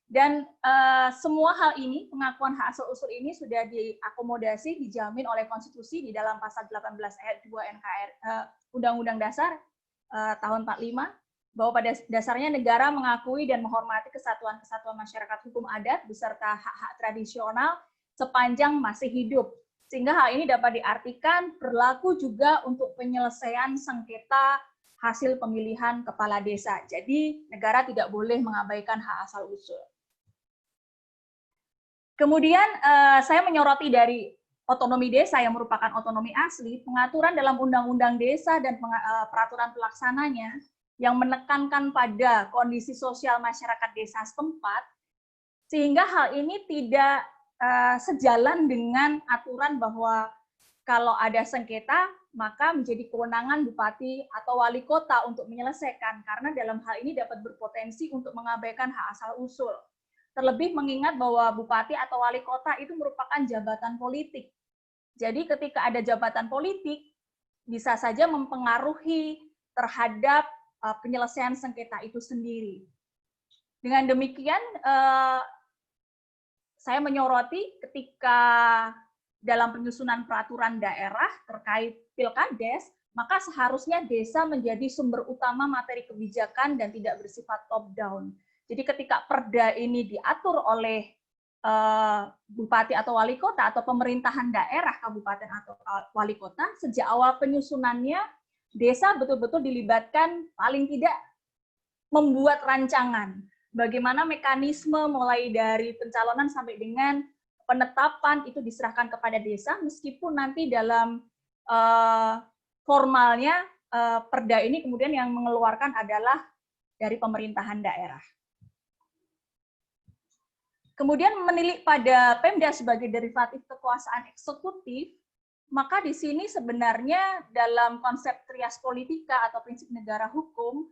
Dan semua hal ini, pengakuan hak asal usul ini sudah diakomodasi, dijamin oleh konstitusi di dalam pasal 18 ayat 2 Undang-Undang Dasar tahun 45, bahwa pada dasarnya negara mengakui dan menghormati kesatuan-kesatuan masyarakat hukum adat beserta hak-hak tradisional sepanjang masih hidup. Sehingga hal ini dapat diartikan berlaku juga untuk penyelesaian sengketa hasil pemilihan kepala desa. Jadi negara tidak boleh mengabaikan hak asal-usul. Kemudian saya menyoroti dari otonomi desa yang merupakan otonomi asli, pengaturan dalam undang-undang desa dan peraturan pelaksananya yang menekankan pada kondisi sosial masyarakat desa setempat, sehingga hal ini tidak sejalan dengan aturan bahwa kalau ada sengketa, maka menjadi kewenangan bupati atau wali kota untuk menyelesaikan, karena dalam hal ini dapat berpotensi untuk mengabaikan hak asal-usul. Terlebih mengingat bahwa bupati atau wali kota itu merupakan jabatan politik. Jadi ketika ada jabatan politik, bisa saja mempengaruhi terhadap penyelesaian sengketa itu sendiri. Dengan demikian, saya menyoroti ketika dalam penyusunan peraturan daerah terkait pilkades, maka seharusnya desa menjadi sumber utama materi kebijakan dan tidak bersifat top-down. Jadi ketika perda ini diatur oleh bupati atau wali kota atau pemerintahan daerah, kabupaten atau wali kota, sejak awal penyusunannya, desa betul-betul dilibatkan paling tidak membuat rancangan. Bagaimana mekanisme mulai dari pencalonan sampai dengan penetapan itu diserahkan kepada desa, meskipun nanti dalam formalnya perda ini kemudian yang mengeluarkan adalah dari pemerintahan daerah. Kemudian menilik pada Pemda sebagai derivatif kekuasaan eksekutif, maka di sini sebenarnya dalam konsep trias politika atau prinsip negara hukum,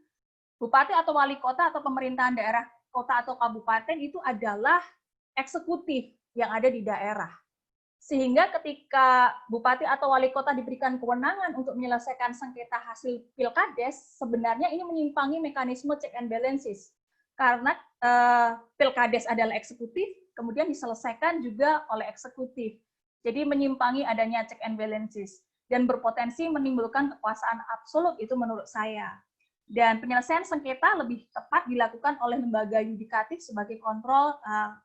bupati atau wali kota atau pemerintahan daerah kota atau kabupaten itu adalah eksekutif yang ada di daerah. Sehingga ketika bupati atau wali kota diberikan kewenangan untuk menyelesaikan sengketa hasil pilkades, sebenarnya ini menyimpangi mekanisme check and balances. Karena pilkades adalah eksekutif, kemudian diselesaikan juga oleh eksekutif. Jadi menyimpangi adanya check and balances dan berpotensi menimbulkan kekuasaan absolut, itu menurut saya. Dan penyelesaian sengketa lebih tepat dilakukan oleh lembaga yudikatif sebagai kontrol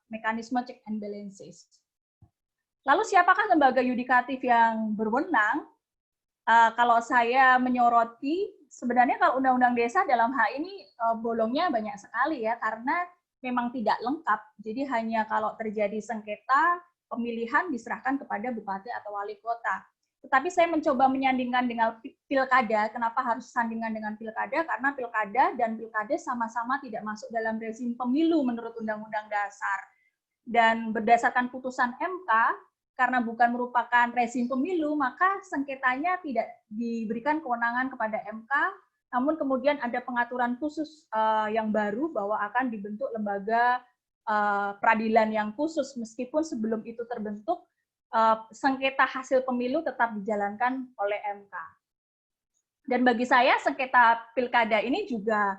mekanisme check and balances. Lalu siapakah lembaga yudikatif yang berwenang? Kalau saya menyoroti, sebenarnya kalau undang-undang desa dalam hal ini bolongnya banyak sekali ya, karena memang tidak lengkap. Jadi hanya kalau terjadi sengketa pemilihan diserahkan kepada bupati atau wali kota. Tetapi saya mencoba menyandingkan dengan pilkada. Kenapa harus sandingan dengan pilkada? Karena pilkada dan pilkades sama-sama tidak masuk dalam rezim pemilu menurut Undang-Undang Dasar. Dan berdasarkan putusan MK, karena bukan merupakan rezim pemilu, maka sengketanya tidak diberikan kewenangan kepada MK, namun kemudian ada pengaturan khusus yang baru bahwa akan dibentuk lembaga peradilan yang khusus, meskipun sebelum itu terbentuk, sengketa hasil pemilu tetap dijalankan oleh MK. Dan bagi saya sengketa pilkada ini juga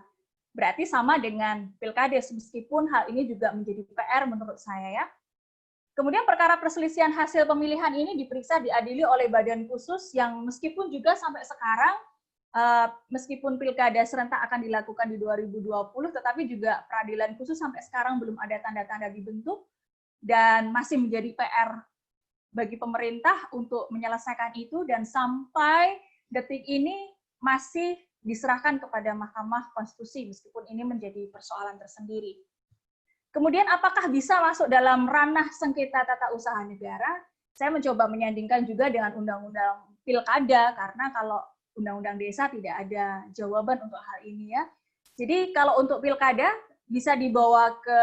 berarti sama dengan pilkades, meskipun hal ini juga menjadi PR menurut saya ya. Kemudian perkara perselisihan hasil pemilihan ini diperiksa diadili oleh badan khusus yang meskipun juga sampai sekarang, meskipun pilkada serentak akan dilakukan di 2020, tetapi juga peradilan khusus sampai sekarang belum ada tanda-tanda dibentuk dan masih menjadi PR bagi pemerintah untuk menyelesaikan itu, dan sampai detik ini masih diserahkan kepada Mahkamah Konstitusi, meskipun ini menjadi persoalan tersendiri. Kemudian apakah bisa masuk dalam ranah sengketa tata usaha negara? Saya mencoba menyandingkan juga dengan Undang-Undang pilkada, karena kalau undang-undang desa tidak ada jawaban untuk hal ini ya. Jadi kalau untuk pilkada bisa dibawa ke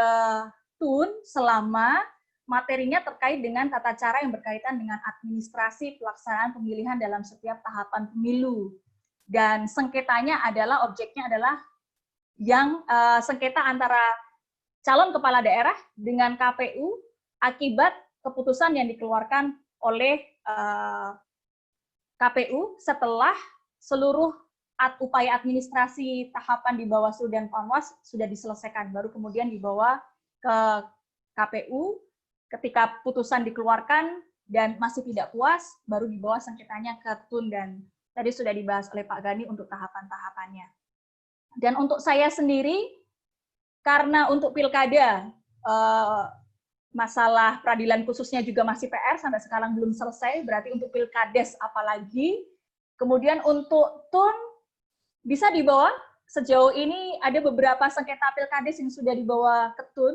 TUN selama materinya terkait dengan tata cara yang berkaitan dengan administrasi pelaksanaan pemilihan dalam setiap tahapan pemilu. Dan sengketanya adalah, objeknya adalah yang sengketa antara calon kepala daerah dengan KPU akibat keputusan yang dikeluarkan oleh KPU setelah seluruh upaya administrasi tahapan di Bawaslu dan Panwas sudah diselesaikan, baru kemudian dibawa ke KPU. Ketika putusan dikeluarkan dan masih tidak puas, baru dibawa sengketanya ke TUN, dan tadi sudah dibahas oleh Pak Gani untuk tahapan-tahapannya. Dan untuk saya sendiri, karena untuk pilkada masalah peradilan khususnya juga masih PR, sampai sekarang belum selesai, berarti untuk pilkades apalagi. Kemudian untuk TUN bisa dibawa, sejauh ini ada beberapa sengketa pilkades yang sudah dibawa ke TUN,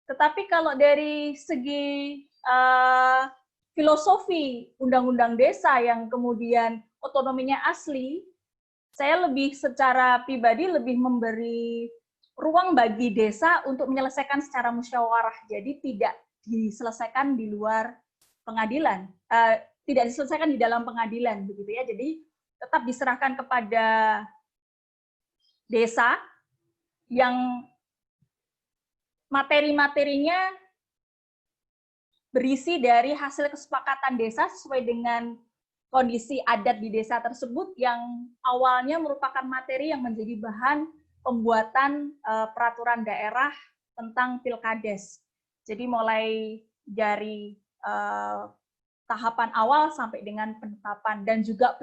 tetapi kalau dari segi filosofi undang-undang desa yang kemudian otonominya asli, saya lebih secara pribadi lebih memberi ruang bagi desa untuk menyelesaikan secara musyawarah, jadi tidak diselesaikan di luar pengadilan, tidak diselesaikan di dalam pengadilan, begitu ya. Jadi tetap diserahkan kepada desa yang materi-materinya berisi dari hasil kesepakatan desa sesuai dengan kondisi adat di desa tersebut, yang awalnya merupakan materi yang menjadi bahan pembuatan peraturan daerah tentang pilkades. Jadi mulai dari tahapan awal sampai dengan penetapan dan juga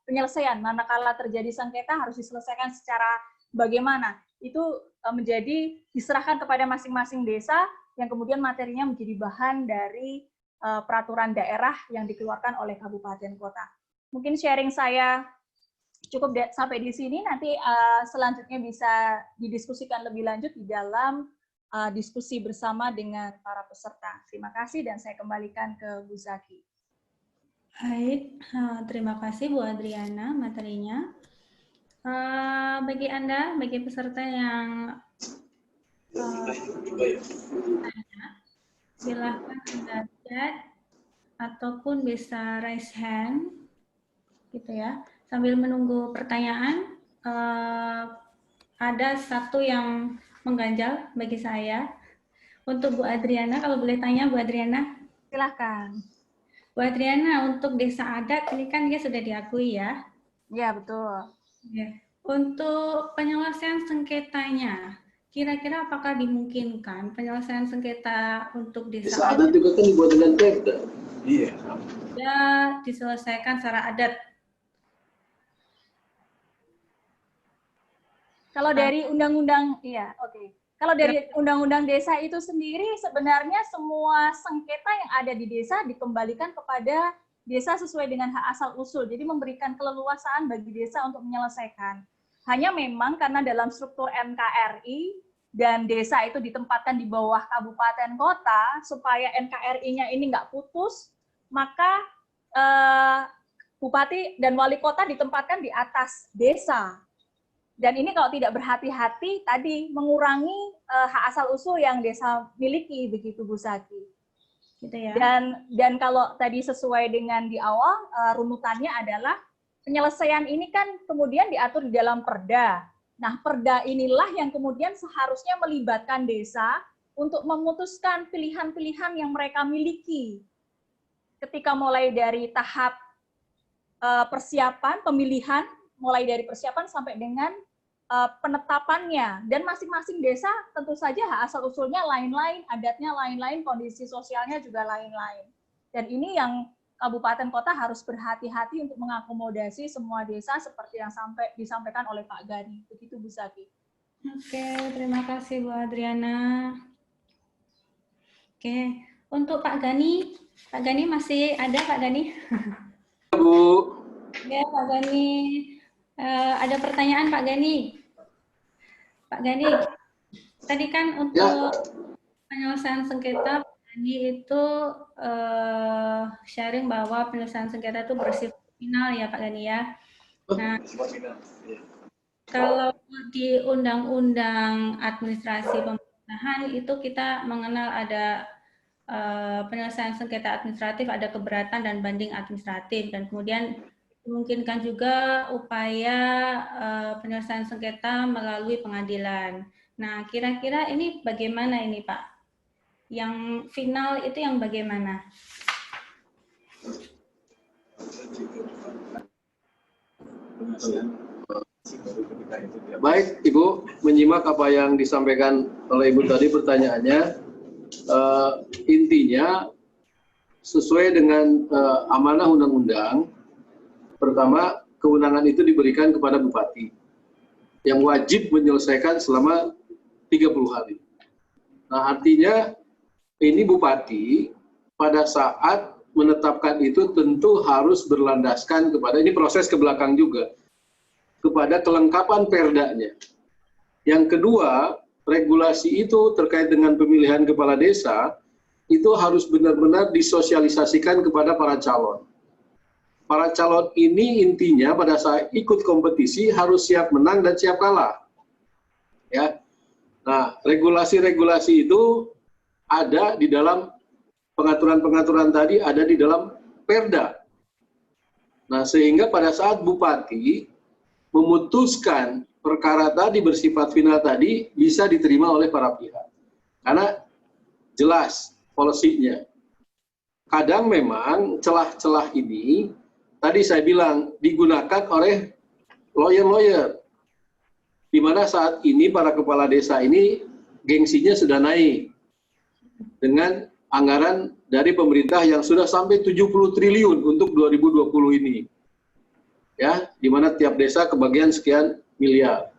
penyelesaian manakala terjadi sengketa harus diselesaikan secara bagaimana, itu menjadi diserahkan kepada masing-masing desa yang kemudian materinya menjadi bahan dari peraturan daerah yang dikeluarkan oleh kabupaten kota. Mungkin sharing saya cukup sampai di sini, nanti selanjutnya bisa didiskusikan lebih lanjut di dalam diskusi bersama dengan para peserta. Terima kasih dan saya kembalikan ke Bu Zaki. Baik, terima kasih Bu Adriana materinya. Bagi Anda, bagi peserta yang silahkan Anda chat ataupun bisa raise hand, gitu ya. Sambil menunggu pertanyaan, ada satu yang mengganjal bagi saya. Untuk Bu Adriana, kalau boleh tanya Bu Adriana. Silahkan. Bu Adriana, untuk desa adat ini kan dia sudah diakui ya? Ya, betul. Ya. Untuk penyelesaian sengketanya, kira-kira apakah dimungkinkan penyelesaian sengketa untuk desa adat juga kan dibuat dengan perda. Iya. Ya, diselesaikan secara adat. Kalau dari undang-undang, iya, oke. Kalau dari undang-undang desa itu sendiri, sebenarnya semua sengketa yang ada di desa dikembalikan kepada desa sesuai dengan hak asal-usul. Jadi memberikan keleluasaan bagi desa untuk menyelesaikan. Hanya memang karena dalam struktur NKRI dan desa itu ditempatkan di bawah kabupaten kota, supaya NKRI-nya ini nggak putus, maka bupati dan wali kota ditempatkan di atas desa. Dan ini kalau tidak berhati-hati tadi mengurangi hak asal-usul yang desa miliki, begitu Bu Zaki. Gitu ya. Dan kalau tadi sesuai dengan di awal, runutannya adalah penyelesaian ini kan kemudian diatur di dalam perda. Nah, perda inilah yang kemudian seharusnya melibatkan desa untuk memutuskan pilihan-pilihan yang mereka miliki. Ketika mulai dari tahap persiapan, pemilihan, mulai dari persiapan sampai dengan penetapannya. Dan masing-masing desa tentu saja hak asal-usulnya lain-lain, adatnya lain-lain, kondisi sosialnya juga lain-lain. Dan ini yang kabupaten kota harus berhati-hati untuk mengakomodasi semua desa seperti yang disampaikan oleh Pak Gani. Begitu Bu Zaki. Oke, terima kasih Bu Adriana. Oke, untuk Pak Gani masih ada Pak Gani? Bu. Ya, Pak Gani. Ada pertanyaan Pak Gani. Pak Gani, tadi kan untuk penyelesaian sengketa, Pak Gani itu sharing bahwa penyelesaian sengketa itu bersifat final ya Pak Gani ya. Nah, kalau di Undang-Undang Administrasi Pemerintahan itu kita mengenal ada penyelesaian sengketa administratif, ada keberatan dan banding administratif, dan kemudian dimungkinkan juga upaya penyelesaian sengketa melalui pengadilan. Nah, kira-kira ini bagaimana ini Pak? Yang final itu yang bagaimana? Baik, Ibu, menyimak apa yang disampaikan oleh Ibu tadi pertanyaannya. Intinya, sesuai dengan amanah undang-undang, pertama, kewenangan itu diberikan kepada Bupati, yang wajib menyelesaikan selama 30 hari. Nah, artinya, ini Bupati, pada saat menetapkan itu tentu harus berlandaskan kepada, ini proses ke belakang juga, kepada kelengkapan perdanya. Yang kedua, regulasi itu terkait dengan pemilihan kepala desa, itu harus benar-benar disosialisasikan kepada para calon. Para calon ini intinya pada saat ikut kompetisi harus siap menang dan siap kalah. Ya. Nah, regulasi-regulasi itu ada di dalam pengaturan-pengaturan tadi, ada di dalam perda. Nah, sehingga pada saat Bupati memutuskan perkara tadi bersifat final tadi bisa diterima oleh para pihak. Karena jelas polisinya. Kadang memang celah-celah ini, tadi saya bilang, digunakan oleh lawyer-lawyer. Di mana saat ini para kepala desa ini gengsinya sudah naik. Dengan anggaran dari pemerintah yang sudah sampai 70 triliun untuk 2020 ini. Ya, di mana tiap desa kebagian sekian miliar.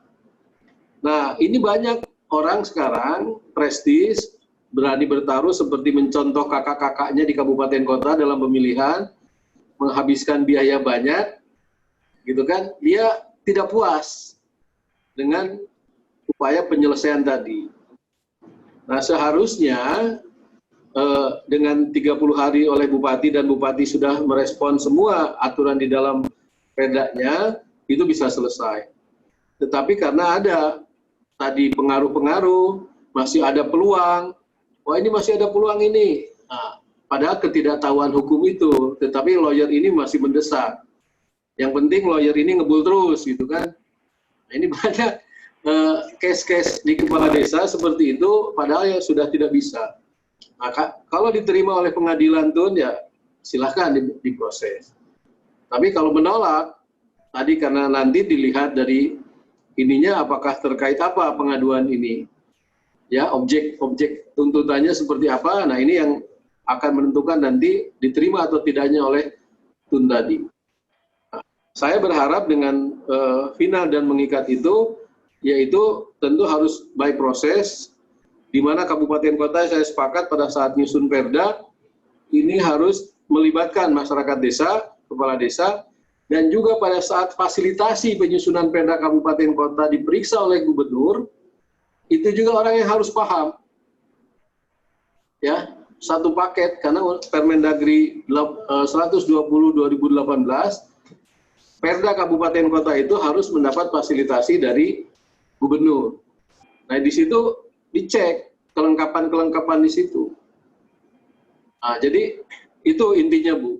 Nah, ini banyak orang sekarang prestis, berani bertaruh seperti mencontoh kakak-kakaknya di kabupaten kota dalam pemilihan, menghabiskan biaya banyak, gitu kan? Dia tidak puas dengan upaya penyelesaian tadi. Nah, seharusnya dengan 30 hari oleh Bupati dan Bupati sudah merespon semua aturan di dalam perdanya, itu bisa selesai. Tetapi karena ada tadi pengaruh-pengaruh, masih ada peluang, wah ini masih ada peluang ini. Nah, padahal ketidaktahuan hukum itu, tetapi lawyer ini masih mendesak. Yang penting lawyer ini ngebul terus, gitu kan. Nah, ini banyak case-case di kepala desa seperti itu, padahal ya sudah tidak bisa. Maka kalau diterima oleh pengadilan tuh, ya silahkan diproses. Tapi kalau menolak, tadi karena nanti dilihat dari ininya apakah terkait apa pengaduan ini. Ya, objek tuntutannya seperti apa, nah ini yang akan menentukan nanti diterima atau tidaknya oleh tun tadi. Nah, saya berharap dengan final dan mengikat itu, yaitu tentu harus by proses, di mana kabupaten kota saya sepakat pada saat nyusun perda, ini harus melibatkan masyarakat desa, kepala desa, dan juga pada saat fasilitasi penyusunan perda kabupaten kota diperiksa oleh gubernur, itu juga orang yang harus paham. Ya, satu paket, karena Permendagri 120/2018, perda kabupaten kota itu harus mendapat fasilitasi dari gubernur. Nah, di situ dicek kelengkapan-kelengkapan di situ. Nah, jadi itu intinya, Bu.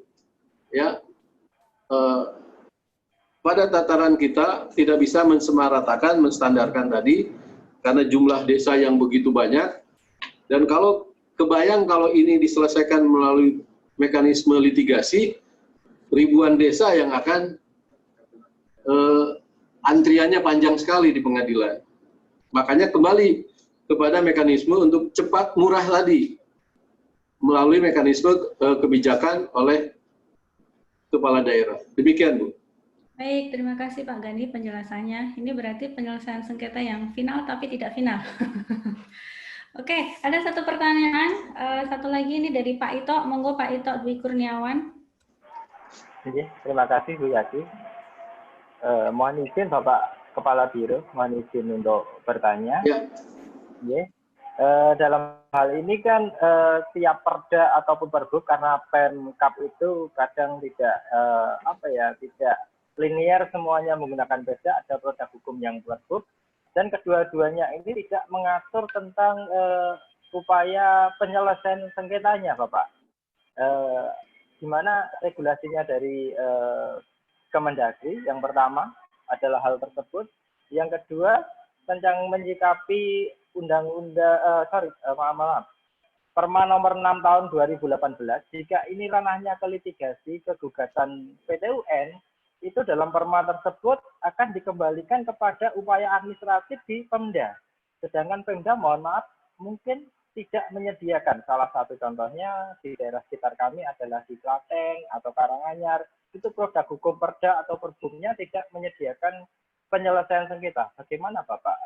Ya, pada tataran kita tidak bisa mensamaratakan, menstandarkan tadi, karena jumlah desa yang begitu banyak, dan kalau kebayang kalau ini diselesaikan melalui mekanisme litigasi, ribuan desa yang akan antriannya panjang sekali di pengadilan. Makanya kembali kepada mekanisme untuk cepat murah tadi, melalui mekanisme kebijakan oleh kepala daerah. Demikian, Bu. Baik, terima kasih Pak Gani penjelasannya. Ini berarti penyelesaian sengketa yang final tapi tidak final. Oke, ada satu pertanyaan, satu lagi ini dari Pak Ito. Monggo Pak Ito Dwi Kurniawan. Terima kasih Bu Yati. Mohon izin Bapak Kepala Biro, mohon izin untuk bertanya. Ya. Dalam hal ini kan tiap perda ataupun pergub, karena Pemkab itu kadang tidak tidak linear semuanya menggunakan perda, ada produk hukum yang pergub, dan kedua-duanya ini tidak mengatur tentang upaya penyelesaian sengketanya, Bapak. Gimana regulasinya dari Kemendagri? Yang pertama adalah hal tersebut. Yang kedua tentang menyikapi Perma nomor 6 tahun 2018, jika ini ranahnya ke litigasi ke gugatan PT-UN, itu dalam perma tersebut akan dikembalikan kepada upaya administratif di Pemda. Sedangkan Pemda, mohon maaf, mungkin tidak menyediakan. Salah satu contohnya di daerah sekitar kami adalah di Klaten atau Karanganyar, itu produk hukum perda atau perbumnya tidak menyediakan penyelesaian sengketa. Bagaimana Bapak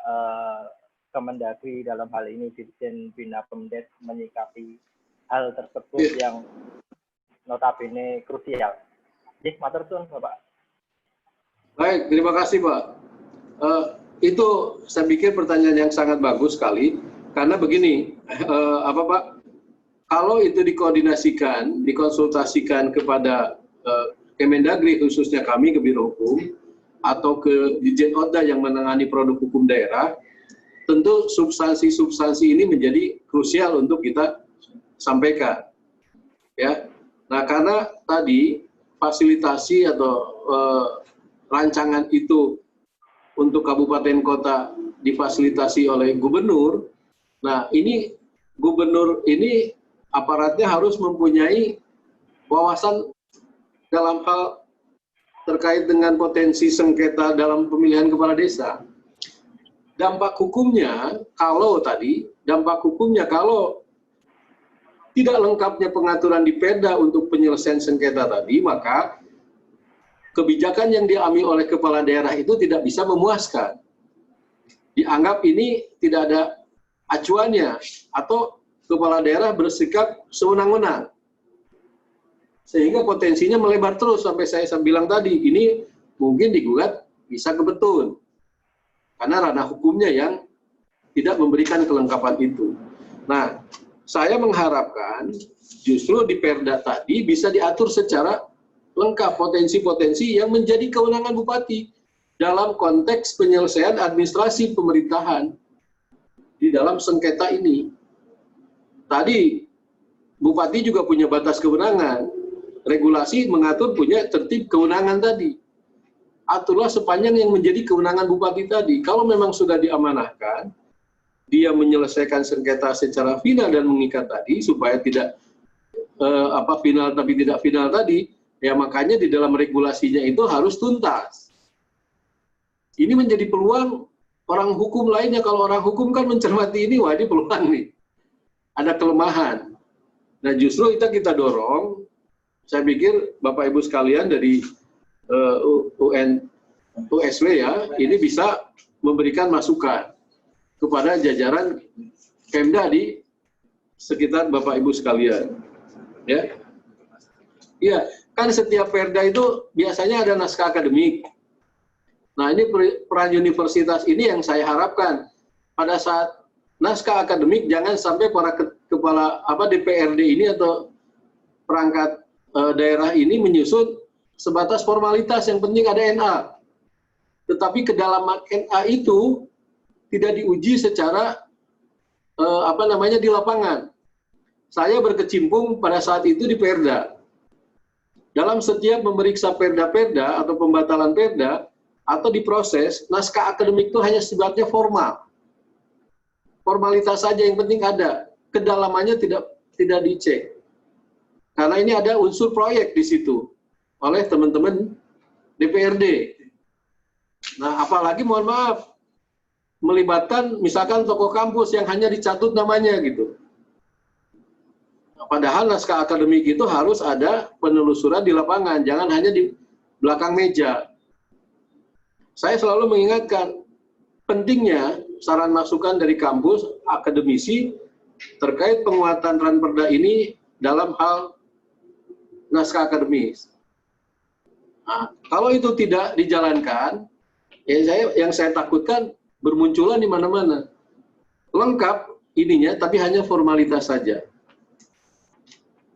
Kemendagri dalam hal ini Dirjen Bina Pemdes menyikapi hal tersebut yang notabene krusial? Matur suwun, Bapak. Baik, terima kasih Pak. Itu saya pikir pertanyaan yang sangat bagus sekali, karena begini, Pak, kalau itu dikoordinasikan, dikonsultasikan kepada Kemendagri, khususnya kami ke Biro Hukum, atau ke Dirjen Oda yang menangani produk hukum daerah, tentu substansi-substansi ini menjadi krusial untuk kita sampaikan. Ya, nah karena tadi fasilitasi atau rancangan itu untuk kabupaten kota difasilitasi oleh gubernur. Nah ini gubernur ini aparatnya harus mempunyai wawasan dalam hal terkait dengan potensi sengketa dalam pemilihan kepala desa. Dampak hukumnya kalau tidak lengkapnya pengaturan di Perda untuk penyelesaian sengketa tadi, maka kebijakan yang diambil oleh kepala daerah itu tidak bisa memuaskan. Dianggap ini tidak ada acuannya atau kepala daerah bersikap sewenang-wenang. Sehingga potensinya melebar terus sampai saya bilang tadi, ini mungkin digugat bisa ke Petun. Karena ranah hukumnya yang tidak memberikan kelengkapan itu. Nah, saya mengharapkan justru di Perda tadi bisa diatur secara lengkap potensi-potensi yang menjadi kewenangan Bupati dalam konteks penyelesaian administrasi pemerintahan di dalam sengketa ini. Tadi Bupati juga punya batas kewenangan. Regulasi mengatur punya tertib kewenangan tadi. Aturlah sepanjang yang menjadi kewenangan Bupati tadi. Kalau memang sudah diamanahkan, dia menyelesaikan sengketa secara final dan mengikat tadi, supaya tidak final tapi tidak final tadi, ya makanya di dalam regulasinya itu harus tuntas. Ini menjadi peluang orang hukum lainnya. Kalau orang hukum kan mencermati ini, wah ini peluang nih. Ada kelemahan. Nah justru itu kita dorong, saya pikir Bapak Ibu sekalian dari USW ya, ini bisa memberikan masukan kepada jajaran Pemda di sekitar Bapak Ibu sekalian. Ya, iya, kan setiap Perda itu biasanya ada naskah akademik. Nah ini peran universitas ini yang saya harapkan pada saat naskah akademik jangan sampai para kepala DPRD ini atau perangkat daerah ini menyusun sebatas formalitas, yang penting ada NA. Tetapi kedalaman NA itu tidak diuji secara di lapangan. Saya berkecimpung pada saat itu di Perda. Dalam setiap memeriksa Perda-Perda atau pembatalan Perda atau diproses, naskah akademik itu hanya sifatnya formal. Formalitas saja yang penting ada. Kedalamannya tidak dicek. Karena ini ada unsur proyek di situ oleh teman-teman DPRD. Nah, apalagi mohon maaf, melibatkan misalkan tokoh kampus yang hanya dicatut namanya gitu. Padahal naskah akademik itu harus ada penelusuran di lapangan, jangan hanya di belakang meja. Saya selalu mengingatkan pentingnya saran masukan dari kampus, akademisi terkait penguatan Ranperda ini dalam hal naskah akademis. Nah, kalau itu tidak dijalankan, yang saya takutkan bermunculan di mana-mana. Lengkap, ininya, tapi hanya formalitas saja.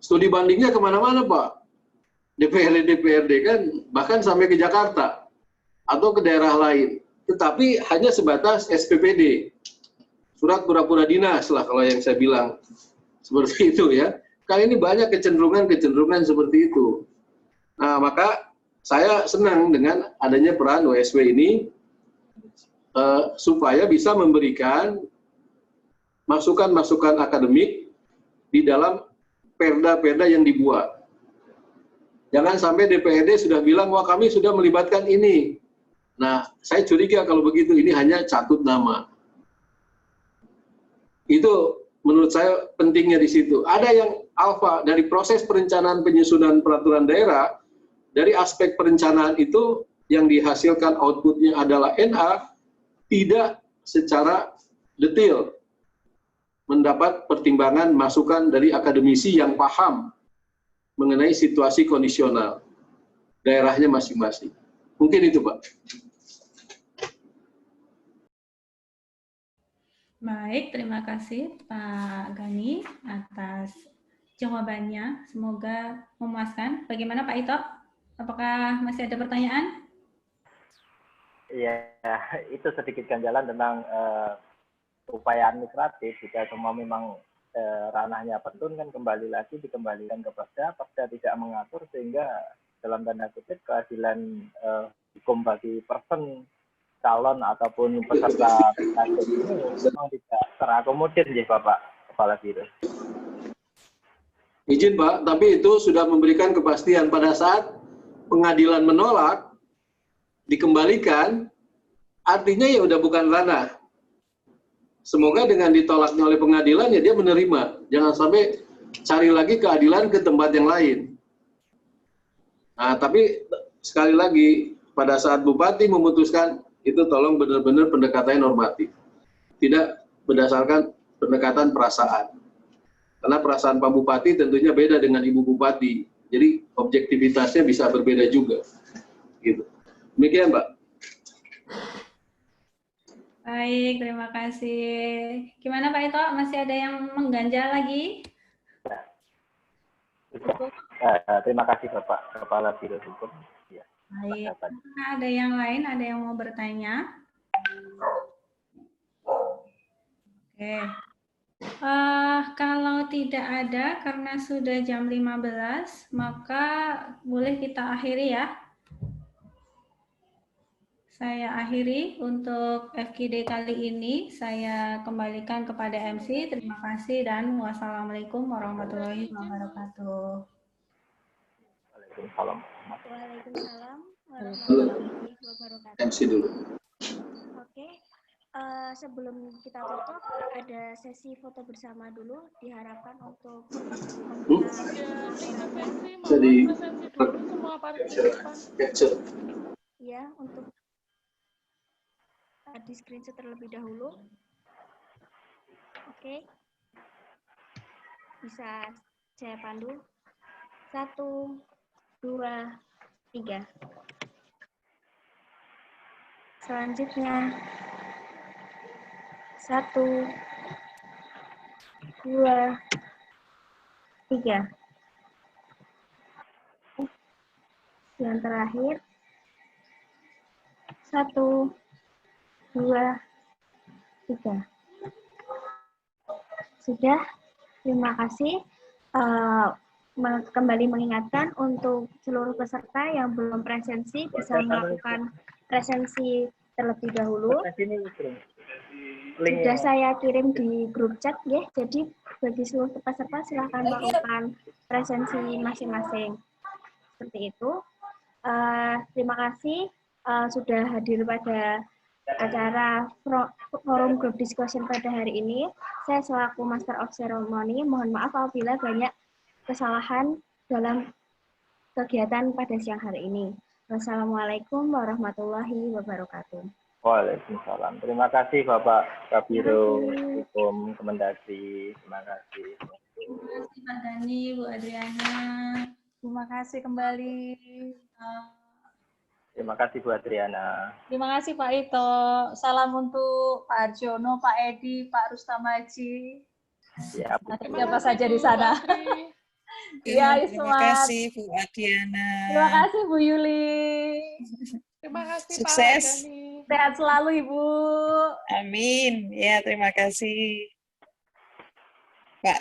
Studi bandingnya kemana-mana, Pak. DPRD kan bahkan sampai ke Jakarta atau ke daerah lain. Tetapi hanya sebatas SPPD. Surat pura-pura dinas lah kalau yang saya bilang. Seperti itu ya. Kali ini banyak kecenderungan seperti itu. Nah, maka saya senang dengan adanya peran WSW ini supaya bisa memberikan masukan-masukan akademik di dalam perda-perda yang dibuat. Jangan sampai DPRD sudah bilang, wah kami sudah melibatkan ini. Nah, saya curiga kalau begitu, ini hanya catut nama. Itu menurut saya pentingnya di situ. Ada yang alfa dari proses perencanaan penyusunan peraturan daerah, dari aspek perencanaan itu yang dihasilkan outputnya adalah NA, tidak secara detail mendapat pertimbangan masukan dari akademisi yang paham mengenai situasi kondisional daerahnya masing-masing. Mungkin itu, Pak. Baik, terima kasih Pak Gani atas jawabannya. Semoga memuaskan. Bagaimana Pak Ito? Apakah masih ada pertanyaan? Iya, itu sedikit ganjalan tentang upaya administratif. Jika semua memang ranahnya petun, kan kembali lagi dikembalikan ke Perda. Perda tidak mengatur, sehingga dalam tanda kutip keadilan hukum bagi person calon ataupun peserta pilkada ini memang tidak terakomodir ya Bapak Kepala Biro. Izin Pak, tapi itu sudah memberikan kepastian pada saat pengadilan menolak, dikembalikan, artinya ya udah bukan ranah. Semoga dengan ditolaknya oleh pengadilan ya dia menerima. Jangan sampai cari lagi keadilan ke tempat yang lain. Nah, tapi sekali lagi pada saat Bupati memutuskan, itu tolong benar-benar pendekatannya normatif. Tidak berdasarkan pendekatan perasaan. Karena perasaan Pak Bupati tentunya beda dengan Ibu Bupati. Jadi objektivitasnya bisa berbeda juga. Gitu. Demikian, Mbak. Baik, terima kasih. Gimana Pak Ito? Masih ada yang mengganjal lagi? Terima kasih Bapak Kepala Biro Hukum. Ya. Baik. Ada yang lain? Ada yang mau bertanya? Oke. Kalau tidak ada, karena sudah jam 15, maka boleh kita akhiri ya. Saya akhiri untuk FGD kali ini. Saya kembalikan kepada MC. Terima kasih dan wassalamualaikum warahmatullahi wabarakatuh. Waalaikumsalam. Waalaikumsalam warahmatullahi wabarakatuh. MC dulu. Oke, sebelum kita tutup, ada sesi foto bersama dulu. Diharapkan untuk Jadi capture. Ya, untuk di screenshot terlebih dahulu. Oke. Bisa saya pandu. 1, 2, 3. Selanjutnya 1, 2, 3. Yang terakhir 1, 2, 3. Sudah, terima kasih. Kembali mengingatkan untuk seluruh peserta yang belum presensi bisa melakukan presensi terlebih dahulu. Sudah saya kirim di grup chat ya. Jadi bagi seluruh peserta silahkan melakukan presensi masing-masing. Seperti itu. Terima kasih sudah hadir pada acara forum group discussion pada hari ini. Saya selaku Master of Ceremony mohon maaf apabila banyak kesalahan dalam kegiatan pada siang hari ini. Wassalamualaikum warahmatullahi wabarakatuh. Waalaikumsalam. Terima kasih Bapak Kabiro Hukum Kemendagri. Terima kasih. Terima kasih Pak Gani, Bu Adriana. Terima kasih kembali. Terima Terima kasih Bu Adriana. Terima kasih Pak Ito. Salam untuk Pak Arjono, Pak Edi, Pak Rustamaji. Ya, Siapa saja di sana. Iya, Ya, terima kasih Bu Adriana. Terima kasih Bu Yuli. Terima kasih Sukses. Pak Gani. Sehat selalu Ibu. Amin. Ya, terima kasih. Pak